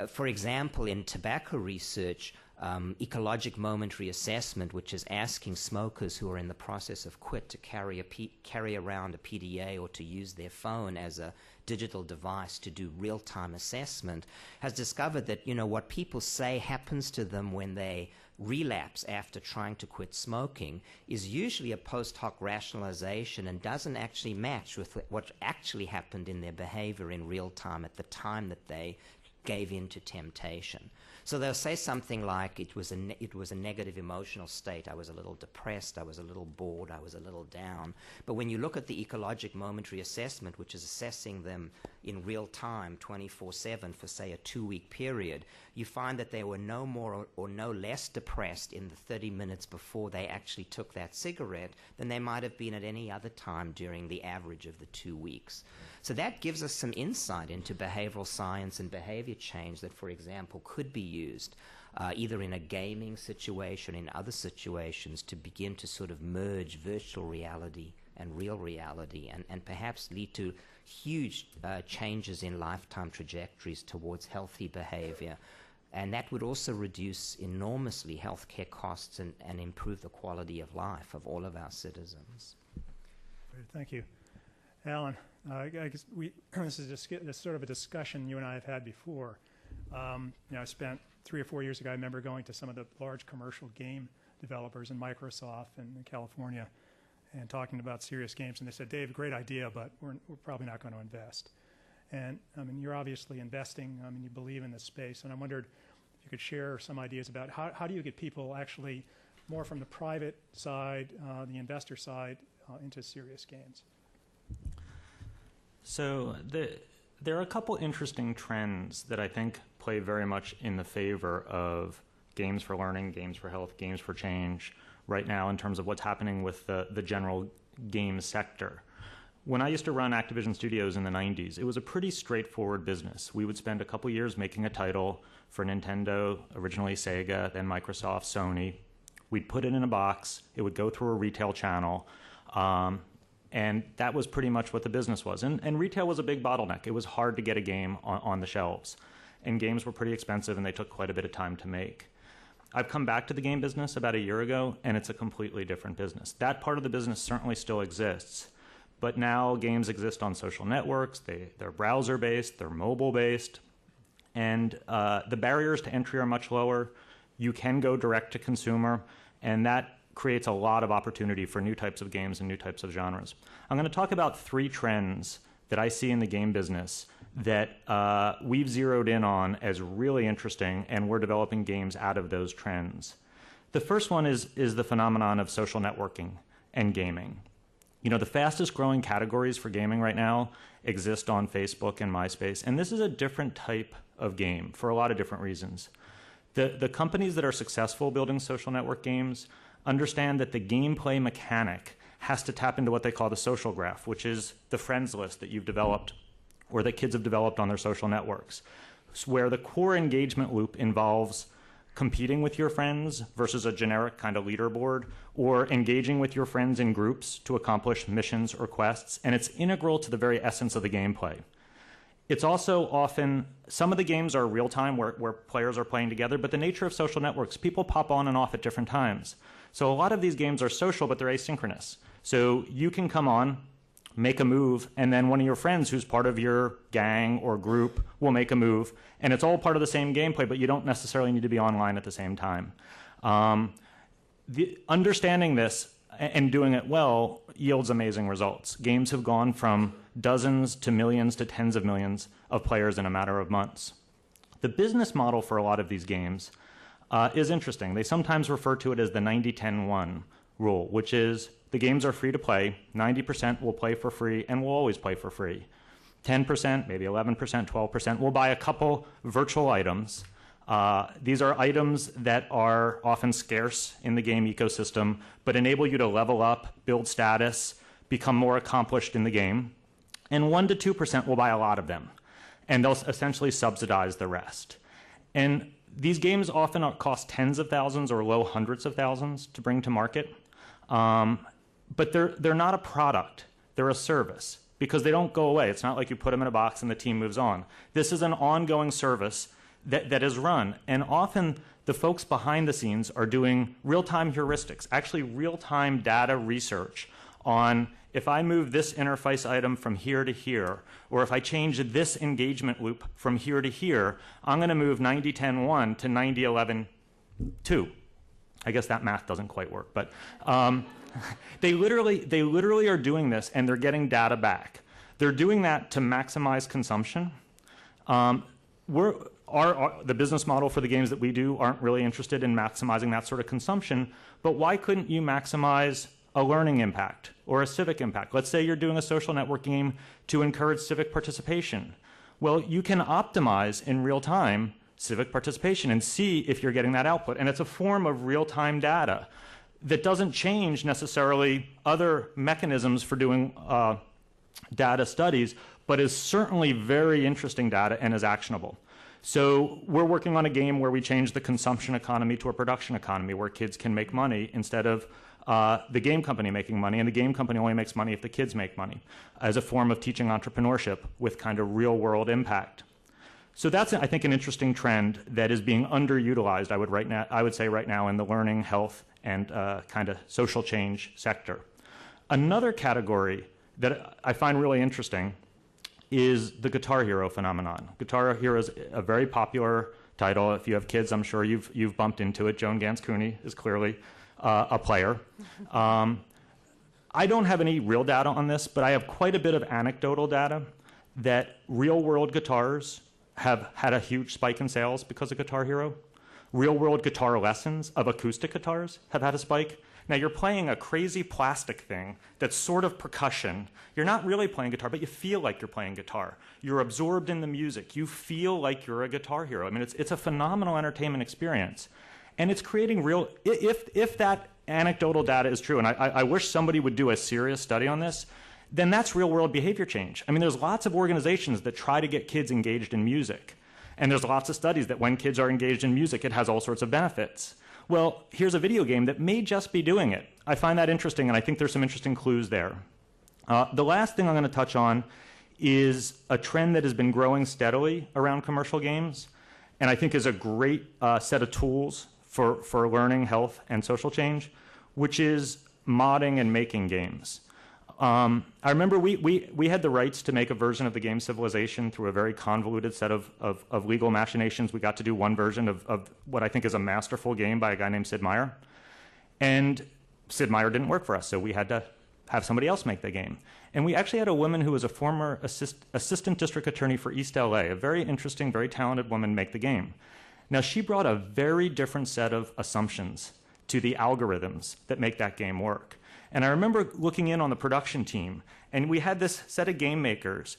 For example, in tobacco research, ecologic momentary assessment, which is asking smokers who are in the process of quit to carry around a PDA or to use their phone as a digital device to do real-time assessment, has discovered that, what people say happens to them when they relapse after trying to quit smoking is usually a post hoc rationalization and doesn't actually match with what actually happened in their behavior in real time at the time that they gave in to temptation. So they'll say something like, it was a negative emotional state. I was a little depressed. I was a little bored. I was a little down. But when you look at the ecologic momentary assessment, which is assessing them in real time, 24/7 for, say, a 2-week period, you find that they were no more or no less depressed in the 30 minutes before they actually took that cigarette than they might have been at any other time during the average of the 2 weeks. So that gives us some insight into behavioral science and behavior change that, for example, could be used either in a gaming situation, in other situations, to begin to sort of merge virtual reality and real reality and perhaps lead to huge changes in lifetime trajectories towards healthy behavior. And that would also reduce enormously healthcare costs and improve the quality of life of all of our citizens. Great, thank you. Alan, I guess this is sort of a discussion you and I have had before. I spent 3 or 4 years ago, I remember going to some of the large commercial game developers in Microsoft and in California and talking about serious games. And they said, Dave, great idea, but we're probably not going to invest. And I mean, you're obviously investing. I mean, you believe in this space. And I wondered if you could share some ideas about how do you get people actually more from the private side, the investor side, into serious games? So there are a couple interesting trends that I think play very much in the favor of games for learning, games for health, games for change right now in terms of what's happening with the general game sector. When I used to run Activision Studios in the 90s, it was a pretty straightforward business. We would spend a couple years making a title for Nintendo, originally Sega, then Microsoft, Sony. We'd put it in a box. It would go through a retail channel. And that was pretty much what the business was. And retail was a big bottleneck. It was hard to get a game on the shelves. And games were pretty expensive, and they took quite a bit of time to make. I've come back to the game business about a year ago, and it's a completely different business. That part of the business certainly still exists. But now games exist on social networks. They're browser-based. They're mobile-based. And the barriers to entry are much lower. You can go direct to consumer, and that creates a lot of opportunity for new types of games and new types of genres. I'm going to talk about 3 trends that I see in the game business that we've zeroed in on as really interesting, and we're developing games out of those trends. The first one is the phenomenon of social networking and gaming. The fastest growing categories for gaming right now exist on Facebook and MySpace, and this is a different type of game for a lot of different reasons. The companies that are successful building social network games understand that the gameplay mechanic has to tap into what they call the social graph, which is the friends list that you've developed or that kids have developed on their social networks, where the core engagement loop involves competing with your friends versus a generic kind of leaderboard, or engaging with your friends in groups to accomplish missions or quests, and it's integral to the very essence of the gameplay. It's also often, some of the games are real-time where players are playing together, but the nature of social networks, people pop on and off at different times. So a lot of these games are social, but they're asynchronous. So you can come on, make a move, and then one of your friends who's part of your gang or group will make a move, and it's all part of the same gameplay, but you don't necessarily need to be online at the same time. Understanding this and doing it well yields amazing results. Games have gone from dozens to millions to tens of millions of players in a matter of months. The business model for a lot of these games is interesting. They sometimes refer to it as the 90-10-1 rule, which is the games are free to play, 90% will play for free and will always play for free. 10%, maybe 11%, 12% will buy a couple virtual items. These are items that are often scarce in the game ecosystem, but enable you to level up, build status, become more accomplished in the game. And 1 to 2% will buy a lot of them, and they'll essentially subsidize the rest. And these games often cost tens of thousands or low hundreds of thousands to bring to market. But they're not a product, they're a service, because they don't go away. It's not like you put them in a box and the team moves on. This is an ongoing service that is run, and often the folks behind the scenes are doing real-time heuristics, actually real-time data research on if I move this interface item from here to here, or if I change this engagement loop from here to here, I'm going to move 90-10-1 to 90-11-2. I guess that math doesn't quite work, but they literally are doing this, and they're getting data back. They're doing that to maximize consumption. The business model for the games that we do aren't really interested in maximizing that sort of consumption, but why couldn't you maximize a learning impact or a civic impact? Let's say you're doing a social network game to encourage civic participation. Well, you can optimize in real time civic participation and see if you're getting that output. And it's a form of real-time data that doesn't change necessarily other mechanisms for doing data studies, but is certainly very interesting data and is actionable. So we're working on a game where we change the consumption economy to a production economy where kids can make money instead of the game company making money, and the game company only makes money if the kids make money, as a form of teaching entrepreneurship with kind of real-world impact. So that's, I think, an interesting trend that is being underutilized, I would say right now in the learning, health, and kind of social change sector. Another category that I find really interesting is the Guitar Hero phenomenon. Guitar Hero is a very popular title. If you have kids, I'm sure you've bumped into it. Joan Ganz Cooney is clearly a player. I don't have any real data on this, but I have quite a bit of anecdotal data that real-world guitars have had a huge spike in sales because of Guitar Hero. Real-world guitar lessons of acoustic guitars have had a spike. Now, you're playing a crazy plastic thing that's sort of percussion. You're not really playing guitar, but you feel like you're playing guitar. You're absorbed in the music. You feel like you're a guitar hero. I mean, it's a phenomenal entertainment experience. And it's creating real, if that anecdotal data is true, and I wish somebody would do a serious study on this, then that's real-world behavior change. I mean, there's lots of organizations that try to get kids engaged in music. And there's lots of studies that when kids are engaged in music, it has all sorts of benefits. Well, here's a video game that may just be doing it. I find that interesting, and I think there's some interesting clues there. The last thing I'm going to touch on is a trend that has been growing steadily around commercial games, and I think is a great set of tools for learning, health, and social change, which is modding and making games. I remember we had the rights to make a version of the game Civilization through a very convoluted set of legal machinations. We got to do one version of what I think is a masterful game by a guy named Sid Meier. And Sid Meier didn't work for us, so we had to have somebody else make the game. And we actually had a woman who was a former assistant district attorney for East LA, a very interesting, very talented woman, make the game. Now, she brought a very different set of assumptions to the algorithms that make that game work. And I remember looking in on the production team, and we had this set of game makers,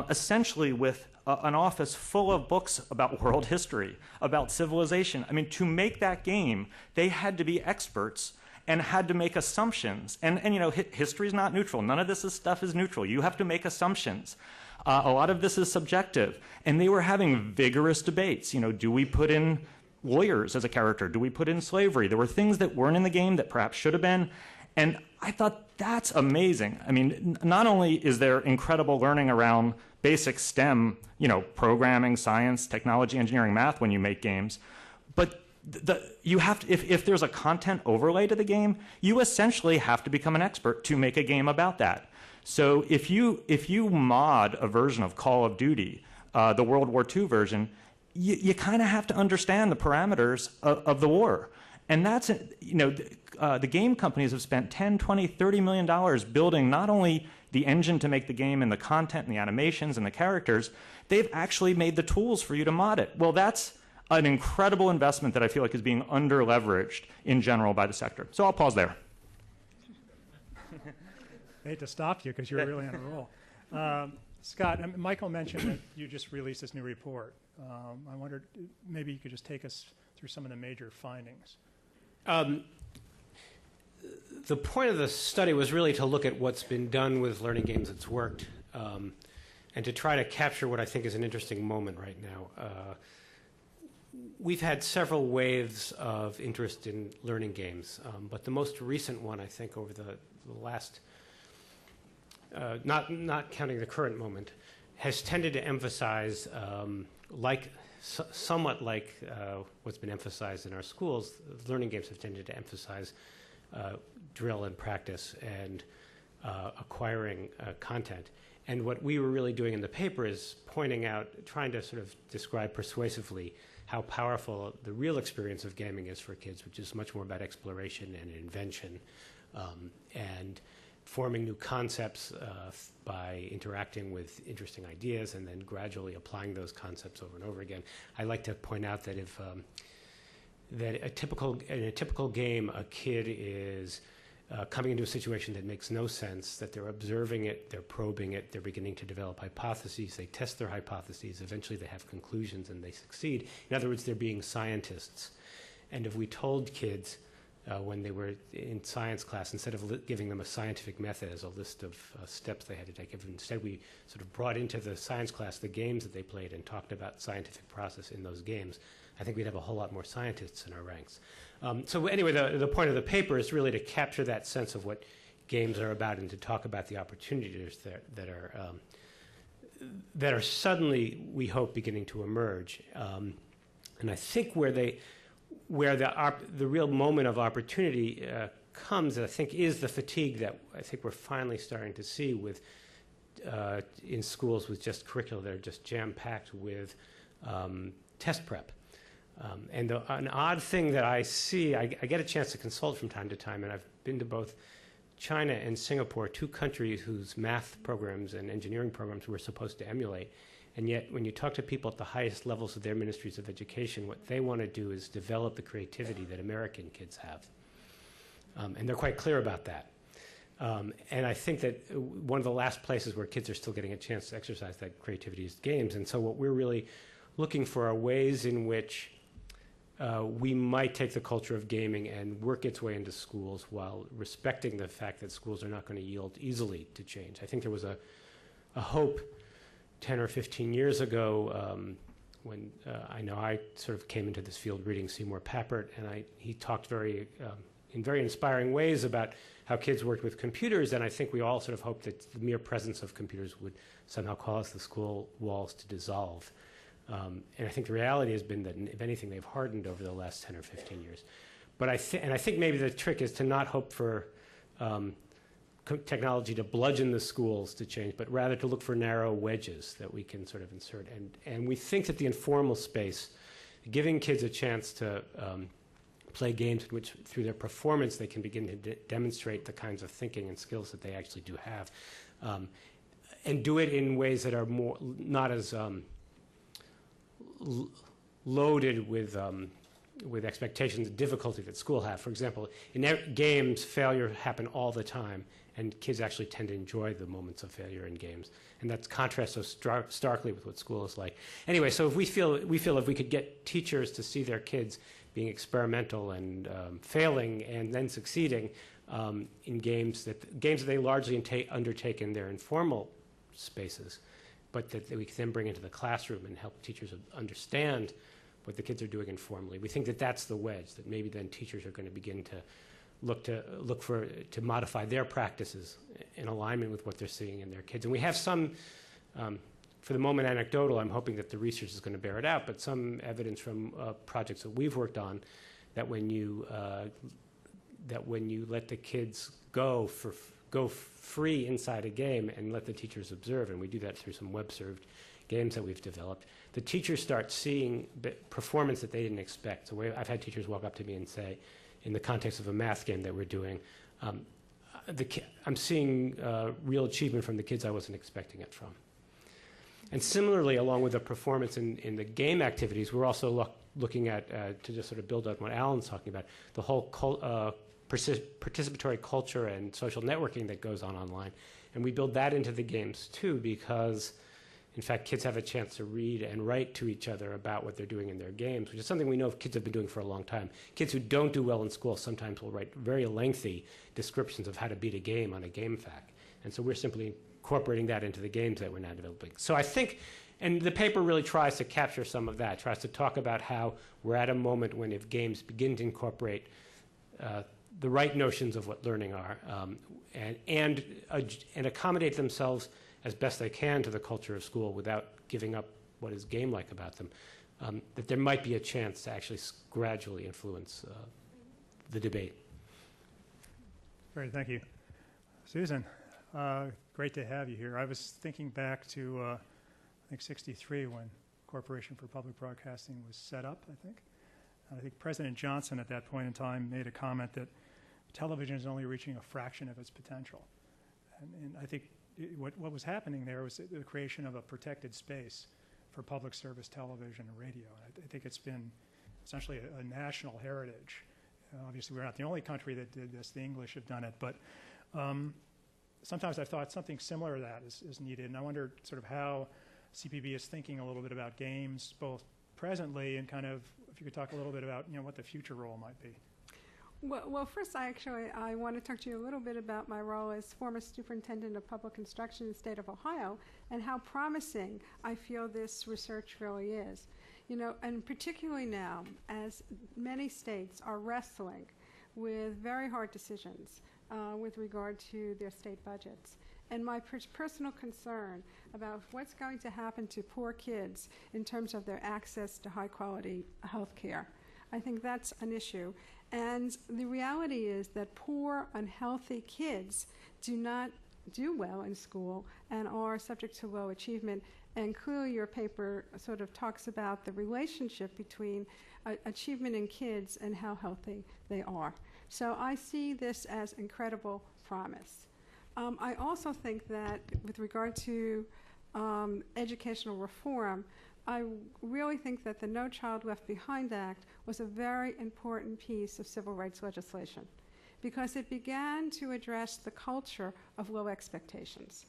essentially with an office full of books about world history, about civilization. I mean, to make that game, they had to be experts and had to make assumptions. And you know, history is not neutral. None of this stuff is neutral. You have to make assumptions. A lot of this is subjective. And they were having vigorous debates. You know, do we put in lawyers as a character? Do we put in slavery? There were things that weren't in the game that perhaps should have been. And I thought that's amazing. I mean, not only is there incredible learning around basic STEM, you know, programming, science, technology, engineering, math when you make games, but you have to, if there's a content overlay to the game, you essentially have to become an expert to make a game about that. So if you mod a version of Call of Duty, the World War II version, you kind of have to understand the parameters of the war. And that's, you know, the game companies have spent $10, $20, $30 million building not only the engine to make the game and the content and the animations and the characters, they've actually made the tools for you to mod it. Well, that's an incredible investment that I feel like is being under-leveraged in general by the sector. So I'll pause there. I hate to stop you because you're really on a roll. Scott, Michael mentioned that you just released this new report. I wondered, maybe you could just take us through some of the major findings. The point of the study was really to look at what's been done with learning games that's worked, and to try to capture what I think is an interesting moment right now. We've had several waves of interest in learning games, but the most recent one, I think, over the last, not counting the current moment, has tended to emphasize, somewhat like what's been emphasized in our schools, learning games have tended to emphasize drill and practice and acquiring content. And what we were really doing in the paper is pointing out, trying to sort of describe persuasively how powerful the real experience of gaming is for kids, which is much more about exploration and invention, and forming new concepts by interacting with interesting ideas and then gradually applying those concepts over and over again. I like to point out that if in a typical game, a kid is coming into a situation that makes no sense, that they're observing it, they're probing it, they're beginning to develop hypotheses, they test their hypotheses, eventually they have conclusions and they succeed. In other words, they're being scientists. And if we told kids when they were in science class, instead of giving them a scientific method as a list of steps they had to take, if instead we sort of brought into the science class the games that they played and talked about scientific process in those games, I think we'd have a whole lot more scientists in our ranks. So anyway, the point of the paper is really to capture that sense of what games are about and to talk about the opportunities that are suddenly, we hope, beginning to emerge. And I think where the real moment of opportunity comes, I think, is the fatigue that I think we're finally starting to see with in schools with just curricula that are just jam-packed with test prep. And an odd thing that I see, I get a chance to consult from time to time, and I've been to both China and Singapore, two countries whose math programs and engineering programs we're supposed to emulate. And yet, when you talk to people at the highest levels of their ministries of education, what they want to do is develop the creativity that American kids have. And they're quite clear about that. And I think that one of the last places where kids are still getting a chance to exercise that creativity is games. And so what we're really looking for are ways in which we might take the culture of gaming and work its way into schools while respecting the fact that schools are not going to yield easily to change. I think there was a hope 10 or 15 years ago when I know I sort of came into this field reading Seymour Papert, and he talked in very inspiring ways about how kids worked with computers, and I think we all sort of hoped that the mere presence of computers would somehow cause the school walls to dissolve. And I think the reality has been that, if anything, they've hardened over the last 10 or 15 years. But I think maybe the trick is to not hope for technology to bludgeon the schools to change, but rather to look for narrow wedges that we can sort of insert. And we think that the informal space, giving kids a chance to play games in which, through their performance, they can begin to demonstrate the kinds of thinking and skills that they actually do have, and do it in ways that are more not as loaded with expectations and difficulty that school have. For example, in games, failure happen all the time, and kids actually tend to enjoy the moments of failure in games. And that contrasts so starkly with what school is like. Anyway, so if we feel if we could get teachers to see their kids being experimental and failing and then succeeding in games that they largely undertake in their informal spaces, but that we can then bring into the classroom and help teachers understand what the kids are doing informally. We think that that's the wedge, that maybe then teachers are going to begin to look to modify their practices in alignment with what they're seeing in their kids. And we have some, for the moment anecdotal, I'm hoping that the research is going to bear it out, but some evidence from projects that we've worked on that when you let the kids go free inside a game and let the teachers observe, and we do that through some web-served games that we've developed, the teachers start seeing performance that they didn't expect. So I've had teachers walk up to me and say, in the context of a math game that we're doing, I'm seeing real achievement from the kids I wasn't expecting it from. And similarly, along with the performance in the game activities, we're also looking at, to just sort of build on what Alan's talking about, the whole participatory culture and social networking that goes on online. And we build that into the games too, because in fact, kids have a chance to read and write to each other about what they're doing in their games, which is something we know kids have been doing for a long time. Kids who don't do well in school sometimes will write very lengthy descriptions of how to beat a game on a game fact. And so we're simply incorporating that into the games that we're now developing. So I think, and the paper really tries to capture some of that, tries to talk about how we're at a moment when if games begin to incorporate the right notions of what learning are and accommodate themselves as best they can to the culture of school without giving up what is game-like about them, that there might be a chance to actually gradually influence the debate. Great, thank you. Susan, great to have you here. I was thinking back to, I think, 1963 when Corporation for Public Broadcasting was set up, I think. And I think President Johnson at that point in time made a comment that television is only reaching a fraction of its potential. And I think what was happening there was the creation of a protected space for public service television and radio. And I think it's been essentially a national heritage. Obviously, we're not the only country that did this. The English have done it. But sometimes I've thought something similar to that is needed. And I wonder sort of how CPB is thinking a little bit about games, both presently and kind of, if you could talk a little bit about what the future role might be. Well, first, I want to talk to you a little bit about my role as former superintendent of public instruction in the state of Ohio and how promising I feel this research really is. And particularly now, as many states are wrestling with very hard decisions with regard to their state budgets. And my personal concern about what's going to happen to poor kids in terms of their access to high-quality health care. I think that's an issue. And the reality is that poor, unhealthy kids do not do well in school and are subject to low achievement. And clearly your paper sort of talks about the relationship between achievement in kids and how healthy they are. So I see this as incredible promise. I also think that with regard to educational reform, I really think that the No Child Left Behind Act was a very important piece of civil rights legislation because it began to address the culture of low expectations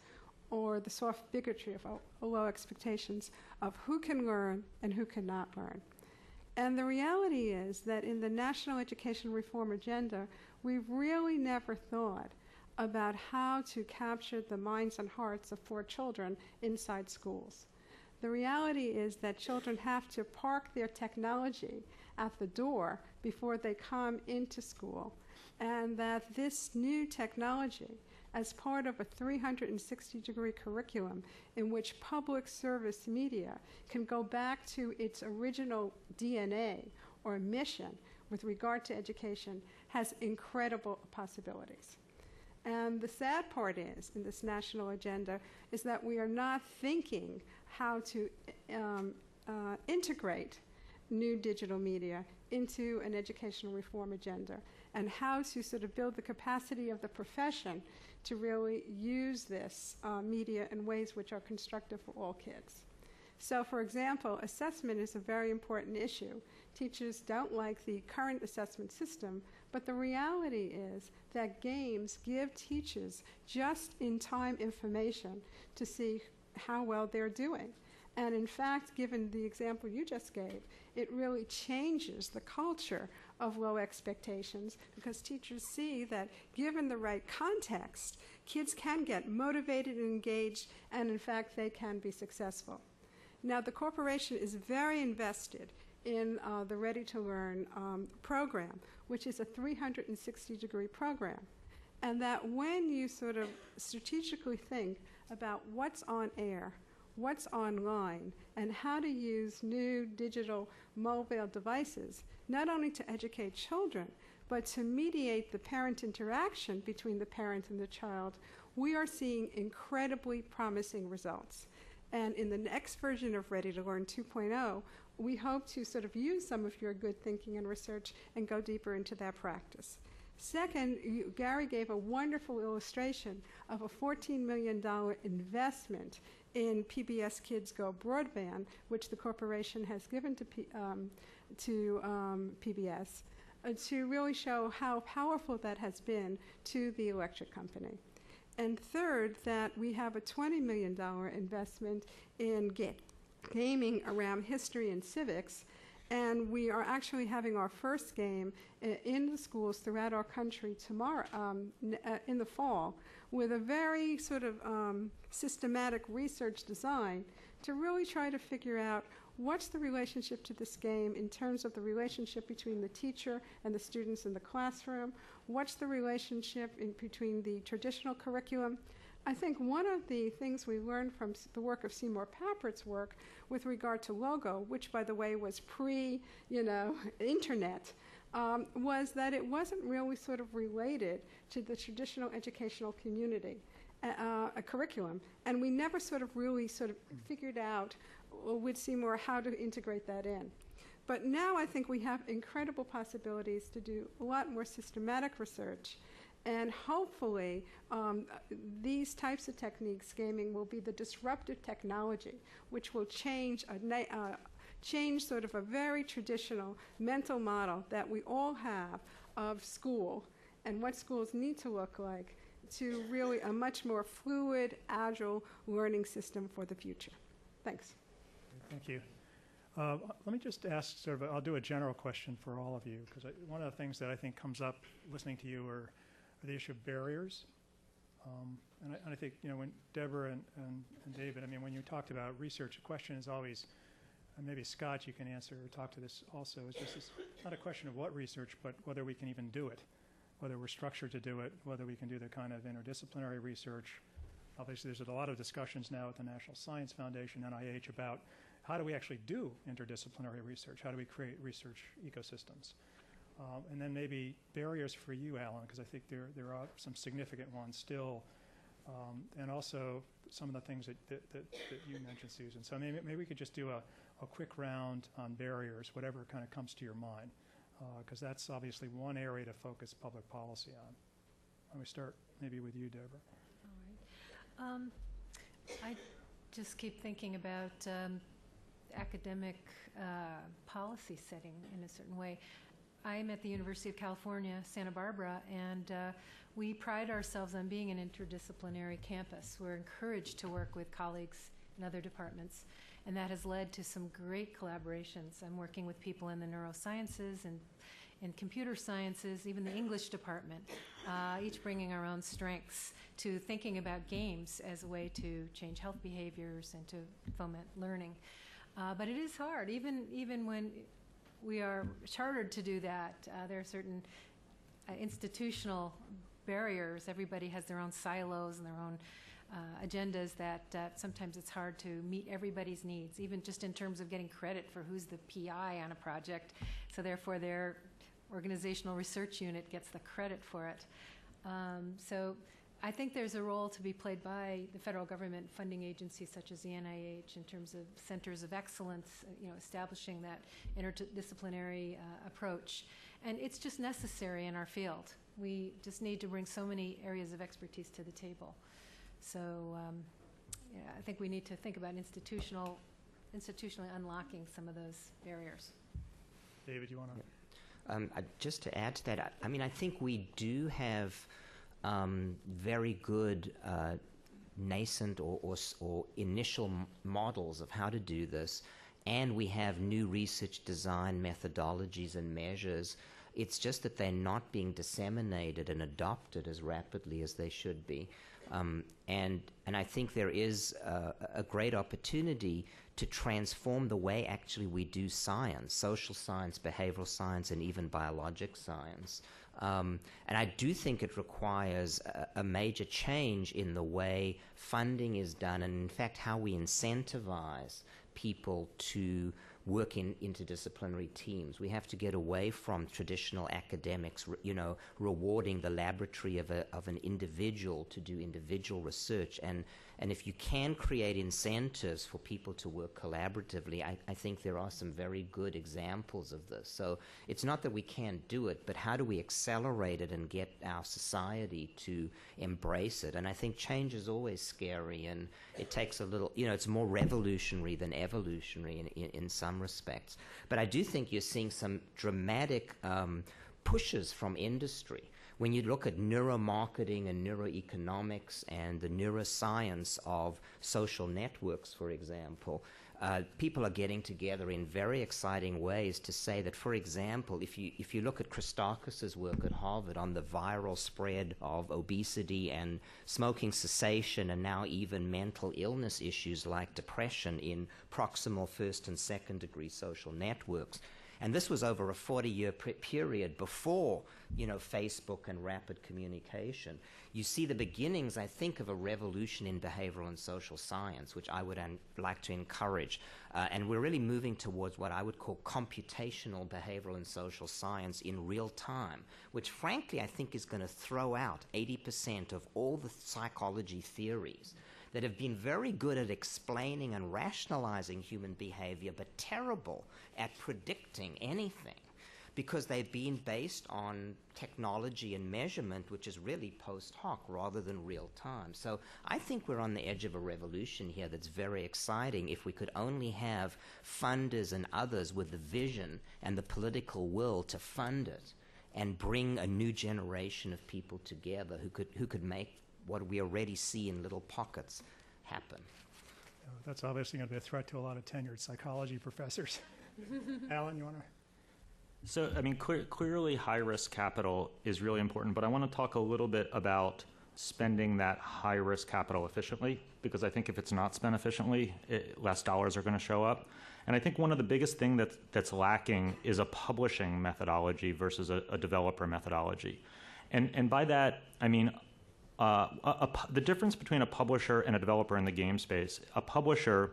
or the soft bigotry of low expectations of who can learn and who cannot learn. And the reality is that in the National Education Reform Agenda, we've really never thought about how to capture the minds and hearts of poor children inside schools. The reality is that children have to park their technology at the door before they come into school, and that this new technology, as part of a 360-degree curriculum in which public service media can go back to its original DNA or mission with regard to education, has incredible possibilities. And the sad part is, in this national agenda, is that we are not thinking how to integrate new digital media into an educational reform agenda and how to sort of build the capacity of the profession to really use this media in ways which are constructive for all kids. So, for example, assessment is a very important issue. Teachers don't like the current assessment system, but the reality is that games give teachers just-in-time information to see how well they're doing. And in fact, given the example you just gave, it really changes the culture of low expectations because teachers see that given the right context, kids can get motivated and engaged, and in fact, they can be successful. Now, the corporation is very invested in the Ready to Learn program, which is a 360-degree program. And that when you sort of strategically think about what's on air, what's online, and how to use new digital mobile devices, not only to educate children, but to mediate the parent interaction between the parent and the child, we are seeing incredibly promising results. And in the next version of Ready to Learn 2.0, we hope to sort of use some of your good thinking and research and go deeper into that practice. Second, Gary gave a wonderful illustration of a $14 million investment in PBS Kids Go Broadband, which the corporation has given to PBS, to really show how powerful that has been to the electric company. And third, that we have a $20 million investment in gaming around history and civics, and we are actually having our first game in the schools throughout our country tomorrow, in the fall, with a very sort of systematic research design to really try to figure out what's the relationship to this game in terms of the relationship between the teacher and the students in the classroom, what's the relationship between the traditional curriculum. I think one of the things we learned from the work of Seymour Papert's work with regard to logo, which by the way was pre-internet, was that it wasn't really sort of related to the traditional educational community, a curriculum, and we never sort of really figured out with Seymour how to integrate that in. But now I think we have incredible possibilities to do a lot more systematic research. And hopefully, these types of techniques, gaming, will be the disruptive technology, which will change sort of a very traditional mental model that we all have of school and what schools need to look like to really a much more fluid, agile learning system for the future. Thanks. Thank you. Let me just ask I'll do a general question for all of you, because one of the things that I think comes up listening to you are the issue of barriers. And I think, when Deborah and David, when you talked about research, the question is always, and maybe Scott, you can answer or talk to this also, it's not a question of what research, but whether we can even do it, whether we're structured to do it, whether we can do the kind of interdisciplinary research. Obviously, there's a lot of discussions now at the National Science Foundation, NIH, about how do we actually do interdisciplinary research? How do we create research ecosystems? And then maybe barriers for you, Alan, because I think there are some significant ones still, and also some of the things that you mentioned, Susan. So maybe we could just do a quick round on barriers, whatever kind of comes to your mind, because that's obviously one area to focus public policy on. Why don't we start maybe with you, Deborah? All right. I just keep thinking about academic policy setting in a certain way. I'm at the University of California, Santa Barbara, and we pride ourselves on being an interdisciplinary campus. We're encouraged to work with colleagues in other departments, and that has led to some great collaborations. I'm working with people in the neurosciences and in computer sciences, even the English department, each bringing our own strengths to thinking about games as a way to change health behaviors and to foment learning. But it is hard, even when we are chartered to do that. There are certain institutional barriers. Everybody has their own silos and their own agendas that sometimes it's hard to meet everybody's needs, even just in terms of getting credit for who's the PI on a project. So therefore, their organizational research unit gets the credit for it. So I think there's a role to be played by the federal government funding agencies such as the NIH in terms of centers of excellence, establishing that interdisciplinary approach. And it's just necessary in our field. We just need to bring so many areas of expertise to the table. So I think we need to think about institutionally unlocking some of those barriers. David, you want to? Just to add to that, I think we do have very good nascent or initial models of how to do this, and we have new research design methodologies and measures. It's just that they're not being disseminated and adopted as rapidly as they should be. And I think there is a great opportunity to transform the way actually we do science, social science, behavioral science, and even biologic science. And I do think it requires a major change in the way funding is done, and in fact how we incentivize people to work in interdisciplinary teams. We have to get away from traditional academics, rewarding the laboratory of an individual to do individual research. And if you can create incentives for people to work collaboratively, I think there are some very good examples of this. So it's not that we can't do it, but how do we accelerate it and get our society to embrace it? And I think change is always scary, and it takes a little, it's more revolutionary than evolutionary in some respects. But I do think you're seeing some dramatic pushes from industry. When you look at neuromarketing and neuroeconomics and the neuroscience of social networks, for example, people are getting together in very exciting ways to say that, for example, if you look at Christakis' work at Harvard on the viral spread of obesity and smoking cessation and now even mental illness issues like depression in proximal first and second degree social networks, and this was over a 40-year period before, Facebook and rapid communication. You see the beginnings, I think, of a revolution in behavioral and social science, which I would like to encourage. And we're really moving towards what I would call computational behavioral and social science in real time, which frankly I think is going to throw out 80% of all the psychology theories that have been very good at explaining and rationalizing human behavior, but terrible at predicting anything, because they've been based on technology and measurement, which is really post hoc rather than real time. So I think we're on the edge of a revolution here that's very exciting if we could only have funders and others with the vision and the political will to fund it and bring a new generation of people together who could make what we already see in little pockets happen. That's obviously going to be a threat to a lot of tenured psychology professors. Alan, you want to? So, clearly high-risk capital is really important, but I want to talk a little bit about spending that high-risk capital efficiently, because I think if it's not spent efficiently, less dollars are going to show up. And I think one of the biggest things that's lacking is a publishing methodology versus a developer methodology. And by that, I mean the difference between a publisher and a developer in the game space. A publisher,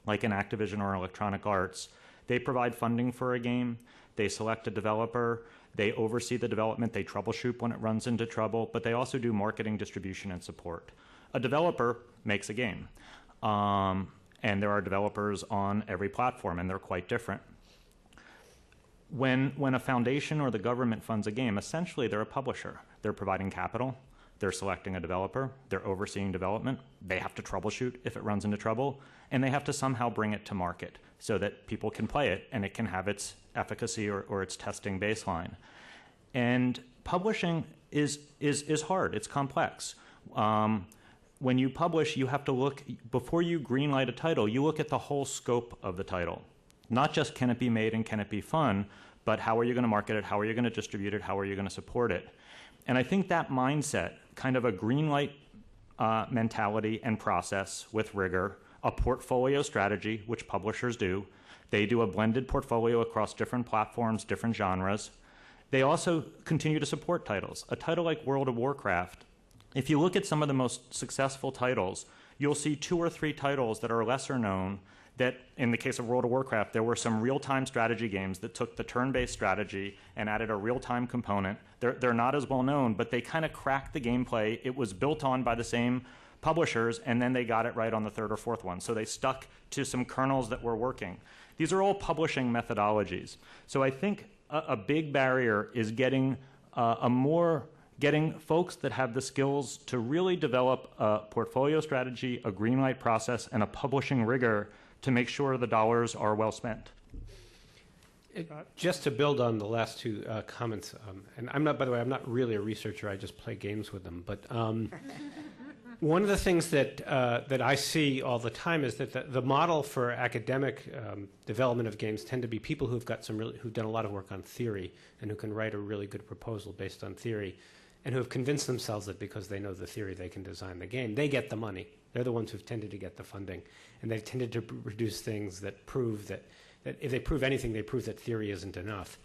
like an Activision or Electronic Arts, they provide funding for a game, they select a developer, they oversee the development, they troubleshoot when it runs into trouble, but they also do marketing, distribution, and support. A developer makes a game, and there are developers on every platform, and they're quite different. When a foundation or the government funds a game, essentially they're a publisher. They're providing capital, they're selecting a developer, they're overseeing development, they have to troubleshoot if it runs into trouble, and they have to somehow bring it to market so that people can play it and it can have its efficacy or its testing baseline. And publishing is hard, it's complex. When you publish, you have to look, before you greenlight a title, you look at the whole scope of the title. Not just can it be made and can it be fun, but how are you going to market it, how are you going to distribute it, how are you going to support it? And I think that mindset, kind of a green light mentality and process with rigor, a portfolio strategy, which publishers do. They do a blended portfolio across different platforms, different genres. They also continue to support titles. A title like World of Warcraft, if you look at some of the most successful titles, you'll see 2 or 3 titles that are lesser known that, in the case of World of Warcraft, there were some real-time strategy games that took the turn-based strategy and added a real-time component. They're not as well known, but they kind of cracked the gameplay. It was built on by the same publishers, and then they got it right on the 3rd or 4th one. So they stuck to some kernels that were working. These are all publishing methodologies. So I think a big barrier is getting getting folks that have the skills to really develop a portfolio strategy, a greenlight process, and a publishing rigor to make sure the dollars are well spent. Just to build on the last 2 comments, and I'm not, by the way, I'm not really a researcher. I just play games with them. But One of the things that that I see all the time is that the model for academic development of games tend to be people who've got who've done a lot of work on theory and who can write a really good proposal based on theory, and who have convinced themselves that because they know the theory, they can design the game. They get the money. They're the ones who've tended to get the funding, and they've tended to produce things that prove that if they prove anything, they prove that theory isn't enough.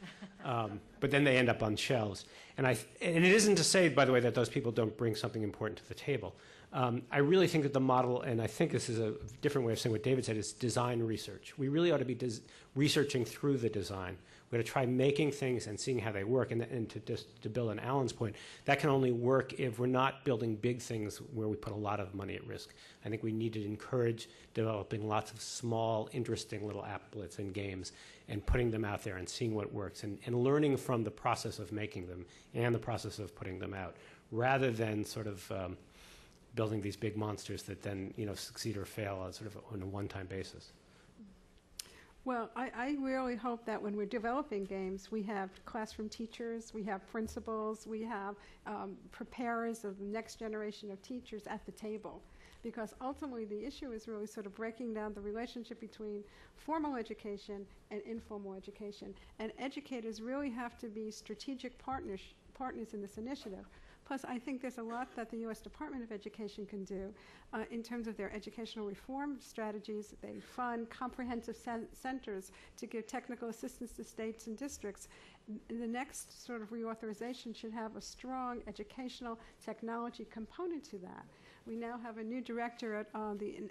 But then they end up on shelves. And it isn't to say, by the way, that those people don't bring something important to the table. I really think that the model, and I think this is a different way of saying what David said, is design research. We really ought to be researching through the design. We ought to try making things and seeing how they work. And to build on Alan's point, that can only work if we're not building big things where we put a lot of money at risk. I think we need to encourage developing lots of small, interesting little applets and games and putting them out there and seeing what works and learning from the process of making them and the process of putting them out, rather than sort of building these big monsters that then succeed or fail on sort of on a one-time basis. Well, I really hope that when we're developing games, we have classroom teachers, we have principals, we have preparers of the next generation of teachers at the table. Because ultimately the issue is really sort of breaking down the relationship between formal education and informal education. And educators really have to be strategic partners in this initiative. Plus, I think there's a lot that the U.S. Department of Education can do in terms of their educational reform strategies. They fund comprehensive centers to give technical assistance to states and districts. The next sort of reauthorization should have a strong educational technology component to that. We now have a new director at the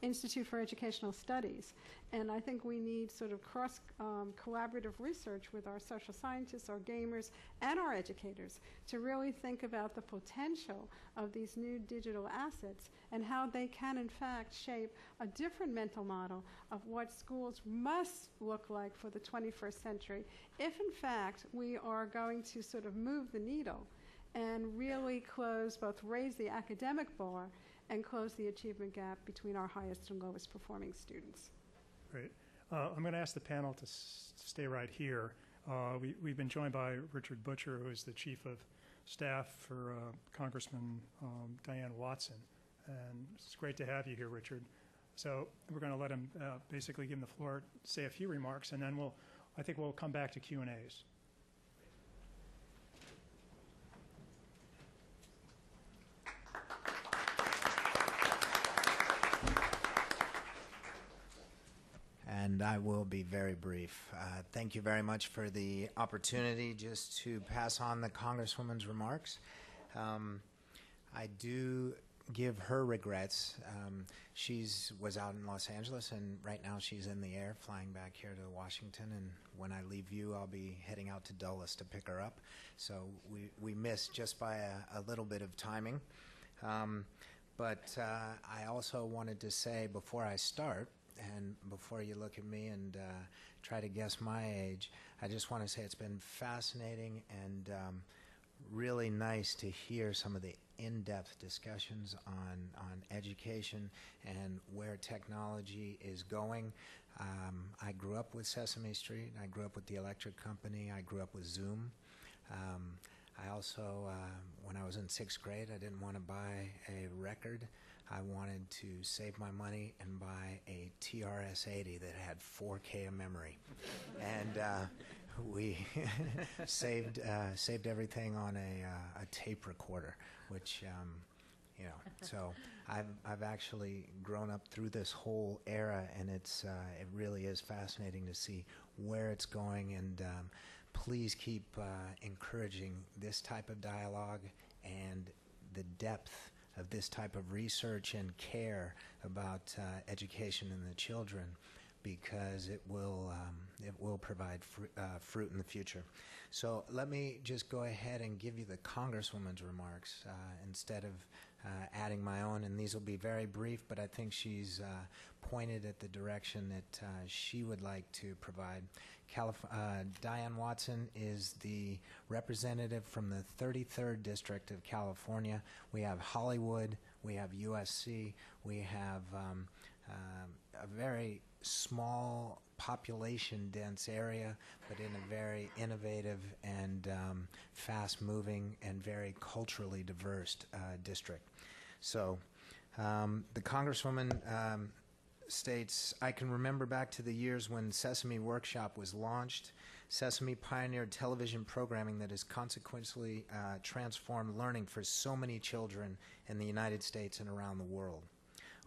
Institute for Educational Studies, and I think we need sort of cross collaborative research with our social scientists, our gamers, and our educators to really think about the potential of these new digital assets and how they can in fact shape a different mental model of what schools must look like for the 21st century if in fact we are going to sort of move the needle and really raise the academic bar and close the achievement gap between our highest and lowest performing students. Great. I'm going to ask the panel to stay right here. We've been joined by Richard Butcher, who is the Chief of Staff for Congressman Diane Watson. And it's great to have you here, Richard. So we're going to let him basically give him the floor, say a few remarks, and then I think we'll come back to Q&As. And I will be very brief. Thank you very much for the opportunity just to pass on the Congresswoman's remarks. I do give her regrets. She was out in Los Angeles, and right now she's in the air flying back here to Washington, and when I leave you, I'll be heading out to Dulles to pick her up. So we missed just by a little bit of timing. But I also wanted to say before I start, and before you look at me and try to guess my age, I just want to say it's been fascinating and really nice to hear some of the in-depth discussions on education and where technology is going. I grew up with Sesame Street. I grew up with the electric company. I grew up with Zoom. I also, when I was in 6th grade, I didn't want to buy a record. I wanted to save my money and buy a TRS-80 that had 4K of memory. And we saved everything on a tape recorder, which, so I've actually grown up through this whole era, and it really is fascinating to see where it's going, and please keep encouraging this type of dialogue and the depth of this type of research and care about education in the children, because it will provide fruit in the future. So let me just go ahead and give you the Congresswoman's remarks instead of adding my own, and these will be very brief, but I think she's pointed at the direction that she would like to provide. Diane Watson is the representative from the 33rd District of California. We have Hollywood, we have USC, we have a very small population-dense area, but in a very innovative and fast-moving and very culturally diverse district. So the Congresswoman states, I can remember back to the years when Sesame Workshop was launched. Sesame pioneered television programming that has consequently transformed learning for so many children in the United States and around the world.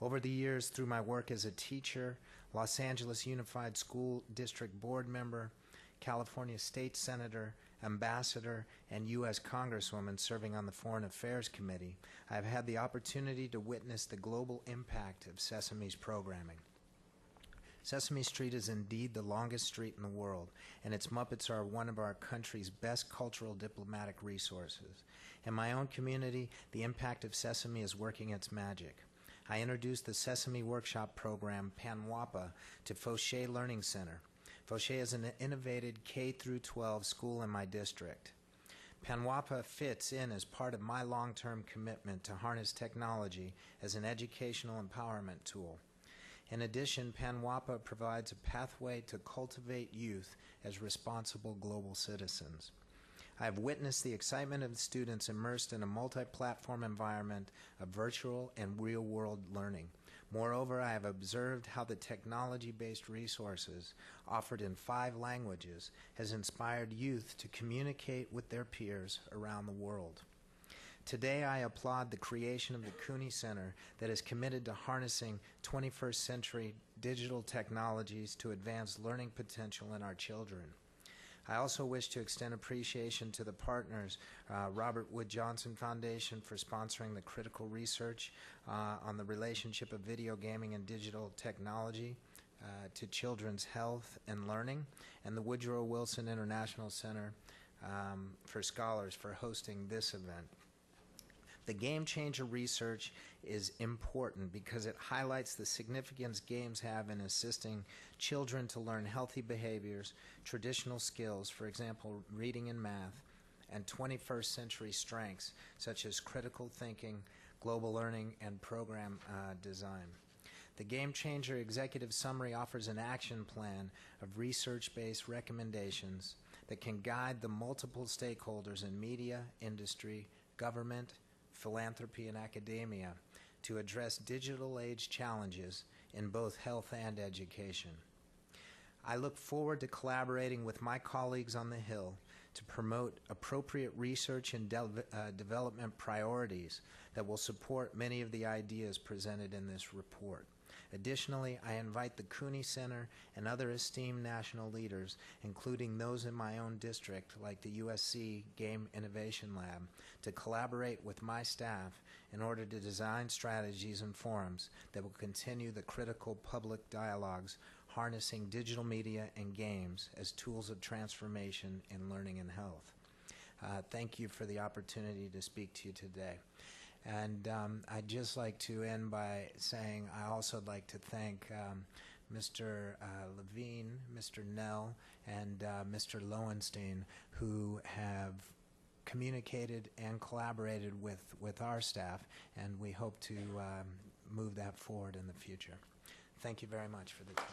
Over the years, through my work as a teacher, Los Angeles Unified School District Board member, California State Senator, Ambassador, and U.S. Congresswoman serving on the Foreign Affairs Committee, I have had the opportunity to witness the global impact of Sesame's programming. Sesame Street is indeed the longest street in the world, and its Muppets are one of our country's best cultural diplomatic resources. In my own community, the impact of Sesame is working its magic. I introduced the Sesame Workshop program, PANWAPA, to Fauché Learning Center. Fauché is an innovative K-12 school in my district. PANWAPA fits in as part of my long-term commitment to harness technology as an educational empowerment tool. In addition, PANWAPA provides a pathway to cultivate youth as responsible global citizens. I have witnessed the excitement of students immersed in a multi-platform environment of virtual and real-world learning. Moreover, I have observed how the technology-based resources offered in 5 languages has inspired youth to communicate with their peers around the world. Today, I applaud the creation of the Cooney Center that is committed to harnessing 21st century digital technologies to advance learning potential in our children. I also wish to extend appreciation to the partners, Robert Wood Johnson Foundation for sponsoring the critical research on the relationship of video gaming and digital technology to children's health and learning, and the Woodrow Wilson International Center for Scholars for hosting this event. The game changer research is important because it highlights the significance games have in assisting children to learn healthy behaviors, traditional skills, for example, reading and math, and 21st century strengths such as critical thinking, global learning, and program design. The Game Changer Executive Summary offers an action plan of research-based recommendations that can guide the multiple stakeholders in media, industry, government, philanthropy, and academia to address digital age challenges in both health and education. I look forward to collaborating with my colleagues on the Hill to promote appropriate research and development priorities that will support many of the ideas presented in this report. Additionally, I invite the Cooney Center and other esteemed national leaders, including those in my own district like the USC Game Innovation Lab, to collaborate with my staff in order to design strategies and forums that will continue the critical public dialogues harnessing digital media and games as tools of transformation in learning and health. Thank you for the opportunity to speak to you today. And I'd just like to end by saying I also like to thank Mr. Levine, Mr. Nell, and Mr. Lowenstein, who have communicated and collaborated with our staff, and we hope to move that forward in the future. Thank you very much for the time.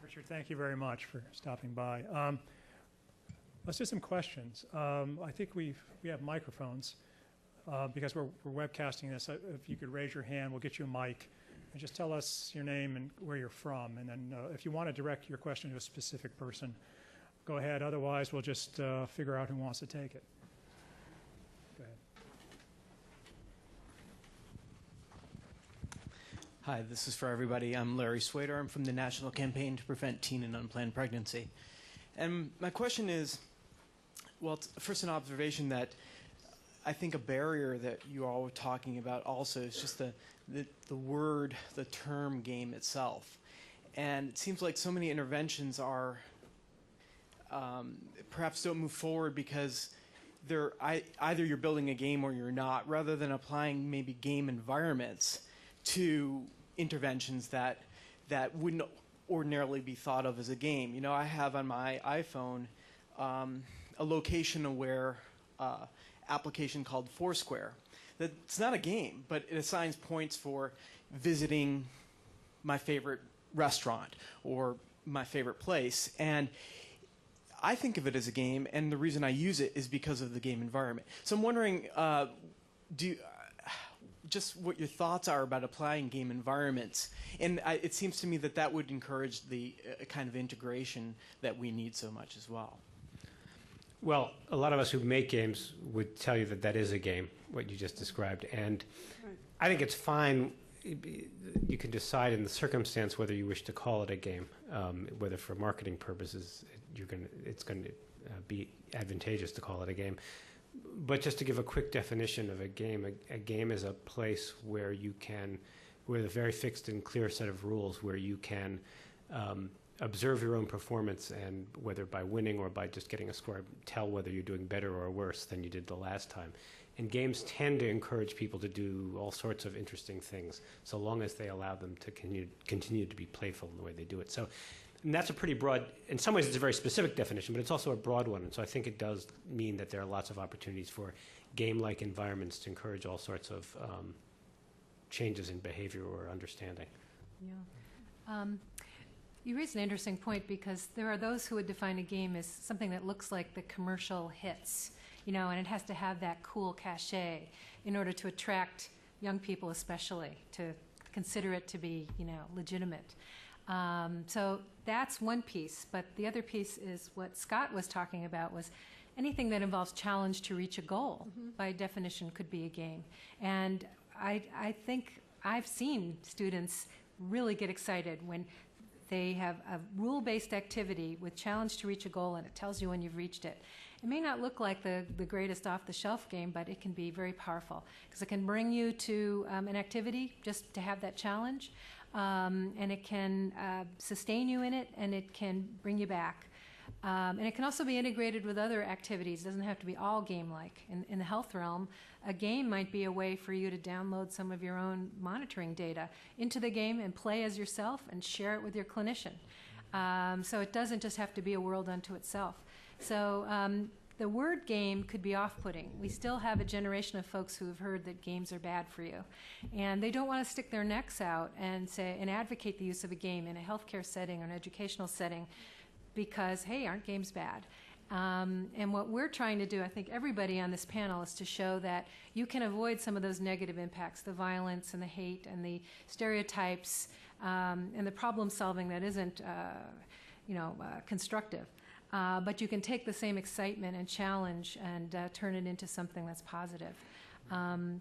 Richard, thank you very much for stopping by. Let's do some questions. I think we have microphones because we're webcasting this. If you could raise your hand, we'll get you a mic. And just tell us your name and where you're from. And then if you want to direct your question to a specific person, go ahead. Otherwise, we'll just figure out who wants to take it. Go ahead. Hi, this is for everybody. I'm Larry Swader. I'm from the National Campaign to Prevent Teen and Unplanned Pregnancy. And my question is, well, first an observation that I think a barrier that you all were talking about also is just the word, the term game itself. And it seems like so many interventions are perhaps don't move forward because they're either you're building a game or you're not, rather than applying maybe game environments to interventions that wouldn't ordinarily be thought of as a game. You know, I have on my iPhone a location-aware application called Foursquare. It's not a game, but it assigns points for visiting my favorite restaurant or my favorite place. And I think of it as a game, and the reason I use it is because of the game environment. So I'm wondering, just what your thoughts are about applying game environments. And it seems to me that that would encourage the kind of integration that we need so much as well. Well, a lot of us who make games would tell you that that is a game, what you just described. And I think it's fine. You can decide in the circumstance whether you wish to call it a game, whether for marketing purposes it's going to be advantageous to call it a game. But just to give a quick definition of a game is a place where you can, with a very fixed and clear set of rules, where you can observe your own performance, and whether by winning or by just getting a score, tell whether you're doing better or worse than you did the last time. And games tend to encourage people to do all sorts of interesting things, so long as they allow them to continue to be playful in the way they do it. So, and that's a pretty broad, in some ways it's a very specific definition, but it's also a broad one. And so I think it does mean that there are lots of opportunities for game-like environments to encourage all sorts of changes in behavior or understanding. Yeah. You raise an interesting point, because there are those who would define a game as something that looks like the commercial hits, and it has to have that cool cachet in order to attract young people, especially, to consider it to be, legitimate. So that's one piece, but the other piece is what Scott was talking about, was anything that involves challenge to reach a goal, by definition, could be a game. And I think I've seen students really get excited when they have a rule-based activity with challenge to reach a goal, and it tells you when you've reached it. It may not look like the greatest off-the-shelf game, but it can be very powerful, because it can bring you to an activity just to have that challenge, and it can sustain you in it, and it can bring you back. And it can also be integrated with other activities. It doesn't have to be all game-like. In the health realm, a game might be a way for you to download some of your own monitoring data into the game and play as yourself and share it with your clinician. So it doesn't just have to be a world unto itself. So the word game could be off-putting. We still have a generation of folks who have heard that games are bad for you. And they don't want to stick their necks out and advocate the use of a game in a healthcare setting or an educational setting, because, hey, aren't games bad? And what we're trying to do, I think everybody on this panel, is to show that you can avoid some of those negative impacts, the violence and the hate and the stereotypes and the problem solving that isn't constructive. But you can take the same excitement and challenge and turn it into something that's positive.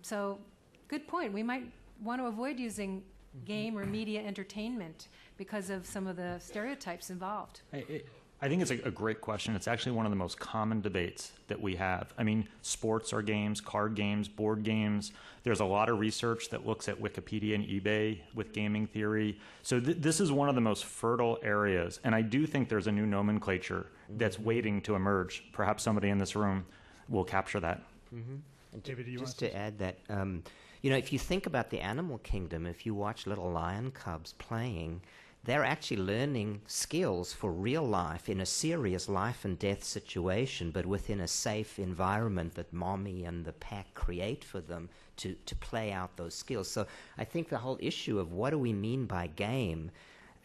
So good point. We might want to avoid using game or media entertainment because of some of the stereotypes involved. I think it's a great question. It's actually one of the most common debates that we have. I mean, sports are games, card games, board games. There's a lot of research that looks at Wikipedia and eBay with gaming theory. So this is one of the most fertile areas. And I do think there's a new nomenclature that's waiting to emerge. Perhaps somebody in this room will capture that. And David, do you just to add that, if you think about the animal kingdom, if you watch little lion cubs playing, they're actually learning skills for real life in a serious life and death situation, but within a safe environment that mommy and the pack create for them to play out those skills. So I think the whole issue of what do we mean by game,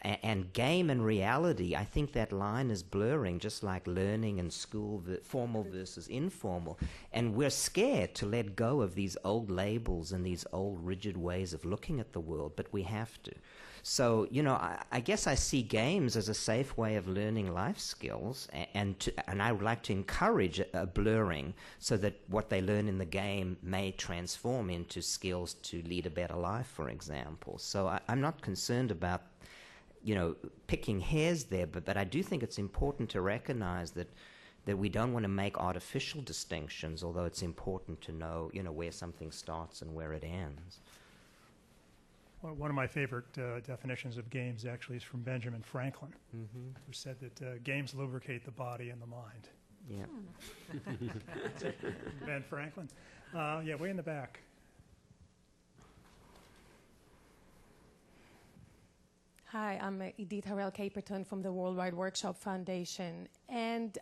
and game and reality, I think that line is blurring, just like learning in school, formal versus informal. And we're scared to let go of these old labels and these old rigid ways of looking at the world, but we have to. So, I guess I see games as a safe way of learning life skills, and I would like to encourage a blurring so that what they learn in the game may transform into skills to lead a better life, for example. So I'm not concerned about picking hairs there, but I do think it's important to recognize that we don't want to make artificial distinctions, although it's important to know, where something starts and where it ends. Well, one of my favorite definitions of games actually is from Benjamin Franklin, who said that games lubricate the body and the mind. Yeah. Ben Franklin. Yeah, way in the back. Hi, I'm Edith Harrell-Caperton from the Worldwide Workshop Foundation. And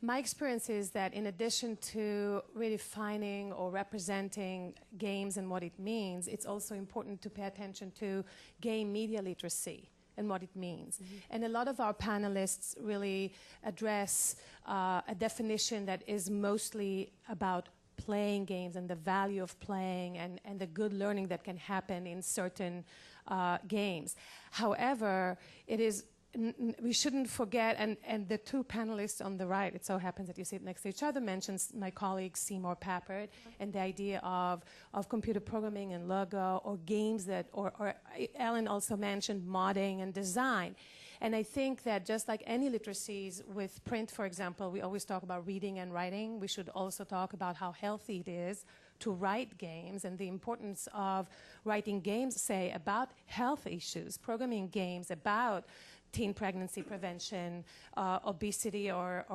my experience is that in addition to redefining or representing games and what it means, it's also important to pay attention to game media literacy and what it means. And a lot of our panelists really address a definition that is mostly about playing games and the value of playing and the good learning that can happen in certain games. However, it is we shouldn't forget, and the two panelists on the right, it so happens that you sit next to each other, mentions my colleague Seymour Papert and the idea of computer programming and Lego or games that, or Ellen also mentioned modding and design. And I think that just like any literacies with print, for example, we always talk about reading and writing. We should also talk about how healthy it is to write games and the importance of writing games, say, about health issues, programming games about teen pregnancy prevention, obesity, or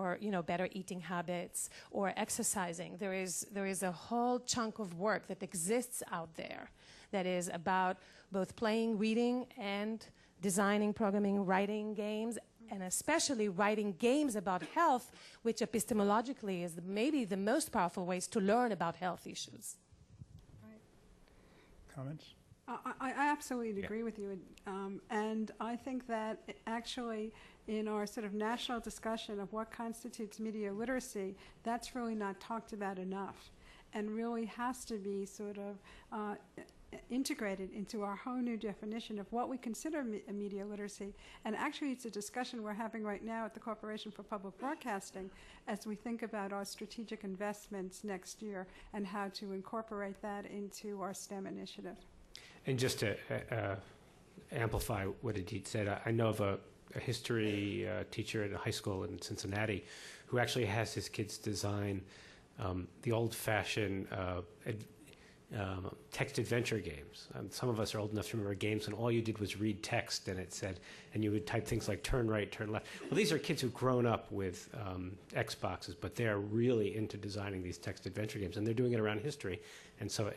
better eating habits, or exercising. There is a whole chunk of work that exists out there that is about both playing, reading, and designing, programming, writing games, and especially writing games about health, which epistemologically is maybe the most powerful ways to learn about health issues. Comments? I absolutely agree with you. And I think that actually in our sort of national discussion of what constitutes media literacy, that's really not talked about enough and really has to be sort of integrated into our whole new definition of what we consider media literacy. And actually it's a discussion we're having right now at the Corporation for Public Broadcasting as we think about our strategic investments next year and how to incorporate that into our STEM initiative. And just to amplify what Edith said, I know of a history teacher at a high school in Cincinnati who actually has his kids design the old-fashioned text adventure games. Some of us are old enough to remember games when all you did was read text and it said, and you would type things like turn right, turn left. Well, these are kids who've grown up with Xboxes, but they're really into designing these text adventure games, and they're doing it around history. And so,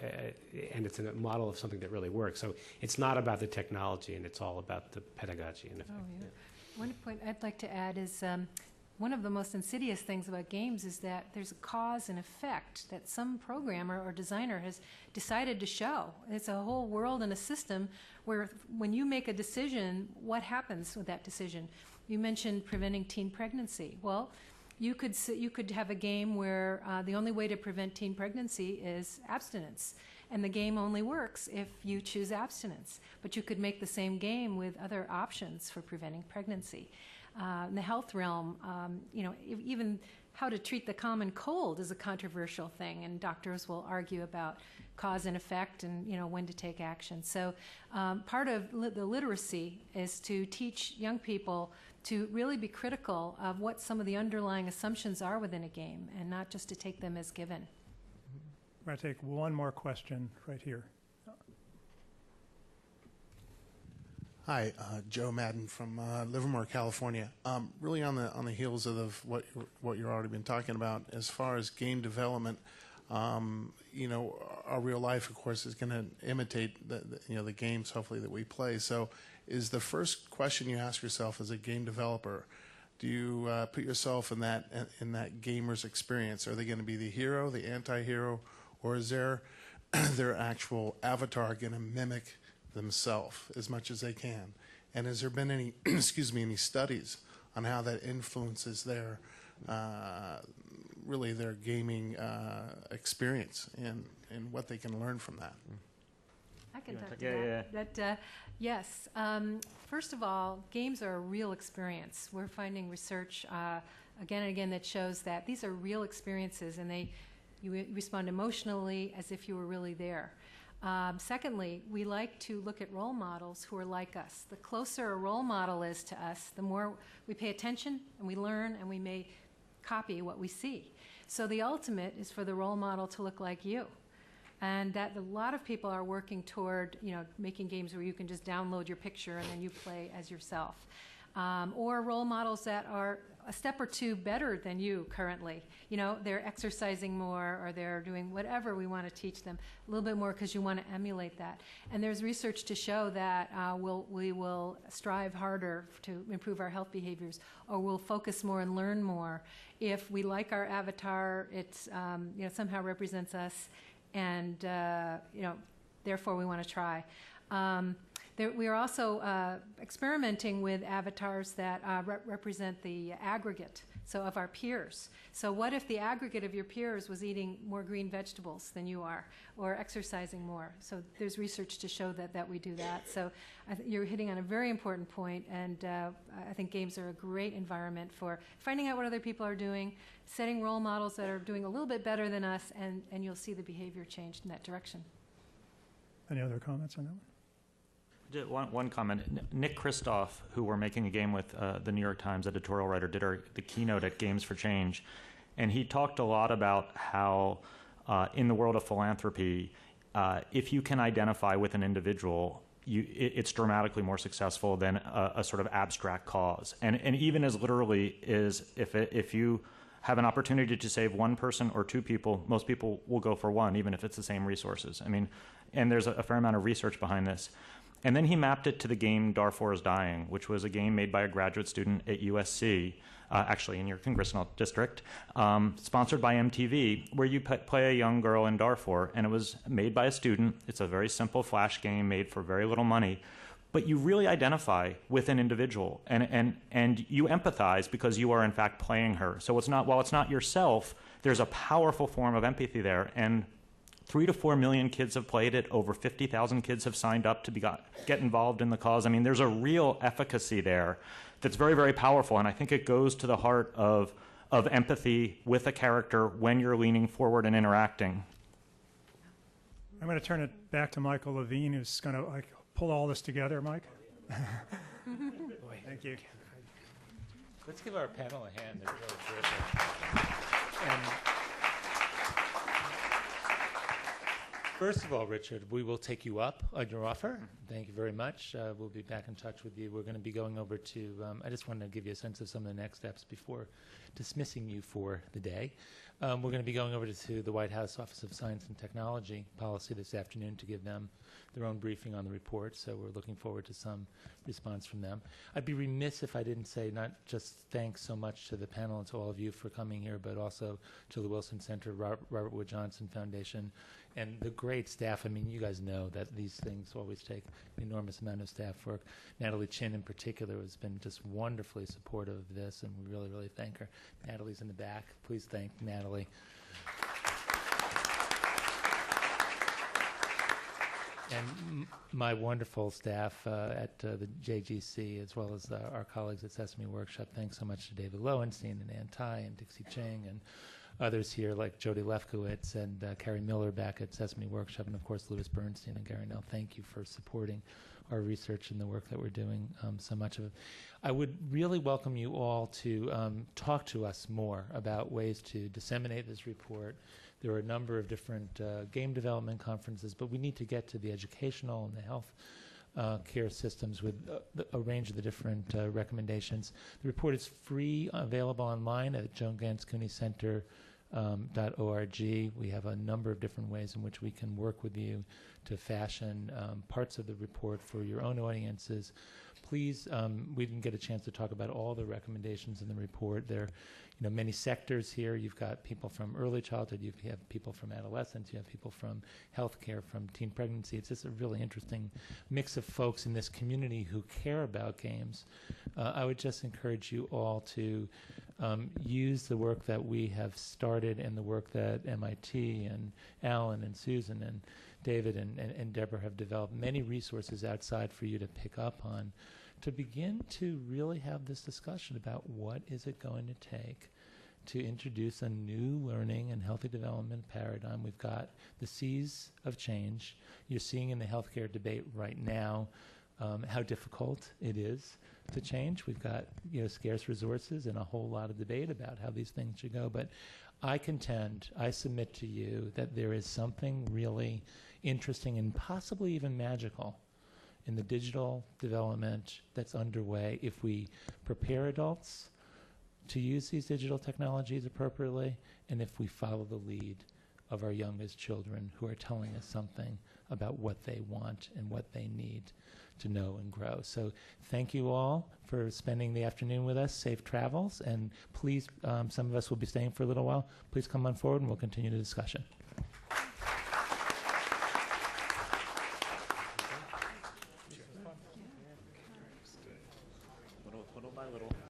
and it's a model of something that really works. So it's not about the technology, and it's all about the pedagogy. In effect. Yeah. One point I'd like to add is one of the most insidious things about games is that there's a cause and effect that some programmer or designer has decided to show. It's a whole world and a system where when you make a decision, what happens with that decision? You mentioned preventing teen pregnancy. Well, you could have a game where the only way to prevent teen pregnancy is abstinence. And the game only works if you choose abstinence. But you could make the same game with other options for preventing pregnancy. In the health realm, even how to treat the common cold is a controversial thing, and doctors will argue about cause and effect and when to take action. So part of the literacy is to teach young people to really be critical of what some of the underlying assumptions are within a game and not just to take them as given. We're going to take one more question right here. Hi, Joe Madden from Livermore, California. Really on the heels of what you've already been talking about, as far as game development, our real life, of course, is going to imitate the games, hopefully, that we play. So, is the first question you ask yourself as a game developer, do you put yourself in that gamer's experience? Are they going to be the hero, the anti-hero, or is their actual avatar going to mimic themselves as much as they can? And has there been any any studies on how that influences their their gaming experience and what they can learn from that? I can talk to that. Yes. First of all, games are a real experience. We're finding research again and again that shows that these are real experiences, and you respond emotionally as if you were really there. Secondly, we like to look at role models who are like us. The closer a role model is to us, the more we pay attention and we learn and we may copy what we see. So the ultimate is for the role model to look like you. And that a lot of people are working toward, making games where you can just download your picture and then you play as yourself. Or role models that are a step or two better than you currently. They're exercising more, or they're doing whatever we want to teach them a little bit more because you want to emulate that. And there's research to show that we will strive harder to improve our health behaviors, or we'll focus more and learn more if we like our avatar. It's somehow represents us, and therefore we want to try. We are also experimenting with avatars that represent the aggregate, so of our peers. So what if the aggregate of your peers was eating more green vegetables than you are, or exercising more? So there's research to show that we do that. So you're hitting on a very important point, and I think games are a great environment for finding out what other people are doing, setting role models that are doing a little bit better than us, and you'll see the behavior change in that direction. Any other comments on that one? One comment. Nick Kristof, who we're making a game with, the New York Times editorial writer, did the keynote at Games for Change. And he talked a lot about how in the world of philanthropy, if you can identify with an individual, it's dramatically more successful than a sort of abstract cause. And even as literally as if you have an opportunity to save one person or two people, most people will go for one, even if it's the same resources. I mean, and there's a fair amount of research behind this. And then he mapped it to the game Darfur is Dying, which was a game made by a graduate student at USC, actually in your congressional district, sponsored by MTV, where you play a young girl in Darfur, and it was made by a student. It's a very simple flash game made for very little money, but you really identify with an individual, and you empathize because you are in fact playing her. So while it's not yourself, there's a powerful form of empathy there, and 3 to 4 million kids have played it. Over 50,000 kids have signed up to get involved in the cause. I mean, there's a real efficacy there that's very, very powerful, and I think it goes to the heart of empathy with a character when you're leaning forward and interacting. I'm going to turn it back to Michael Levine, who's going to pull all this together. Mike? Thank you. Let's give our panel a hand. They're really terrific. And first of all, Richard, we will take you up on your offer. Thank you very much. We'll be back in touch with you. We're going to be going over to, I just wanted to give you a sense of some of the next steps before dismissing you for the day. We're going to be going over to the White House Office of Science and Technology Policy this afternoon to give them their own briefing on the report, so we're looking forward to some response from them. I'd be remiss if I didn't say not just thanks so much to the panel and to all of you for coming here, but also to the Wilson Center, Robert Wood Johnson Foundation, and the great staff. I mean, you guys know that these things always take an enormous amount of staff work. Natalie Chin in particular has been just wonderfully supportive of this, and we really, really thank her. Natalie's in the back. Please thank Natalie. And my wonderful staff at the JGC, as well as our colleagues at Sesame Workshop. Thanks so much to David Lowenstein and Ann Tai and Dixie Ching and others here like Jody Lefkowitz and Carrie Miller back at Sesame Workshop, and of course Louis Bernstein and Gary Nell. Thank you for supporting our research and the work that we're doing, so much of it. I would really welcome you all to talk to us more about ways to disseminate this report. There are a number of different game development conferences, but we need to get to the educational and the health care systems with a range of the different recommendations. The report is free, available online at Joan Ganz Cooney Center .org. We have a number of different ways in which we can work with you to fashion parts of the report for your own audiences. Please, we didn't get a chance to talk about all the recommendations in the report. There are many sectors here. You've got people from early childhood, you have people from adolescence, you have people from healthcare, from teen pregnancy. It's just a really interesting mix of folks in this community who care about games. I would just encourage you all to use the work that we have started and the work that MIT and Alan and Susan and David and Deborah have developed, many resources outside for you to pick up on, to begin to really have this discussion about what is it going to take to introduce a new learning and healthy development paradigm. We've got the seas of change. You're seeing in the healthcare debate right now how difficult it is to change. We've got scarce resources and a whole lot of debate about how these things should go. But I submit to you that there is something really interesting and possibly even magical in the digital development that's underway if we prepare adults to use these digital technologies appropriately, and if we follow the lead of our youngest children who are telling us something about what they want and what they need to know and grow. So thank you all for spending the afternoon with us. Safe travels, and please, some of us will be staying for a little while. Please come on forward and we'll continue the discussion.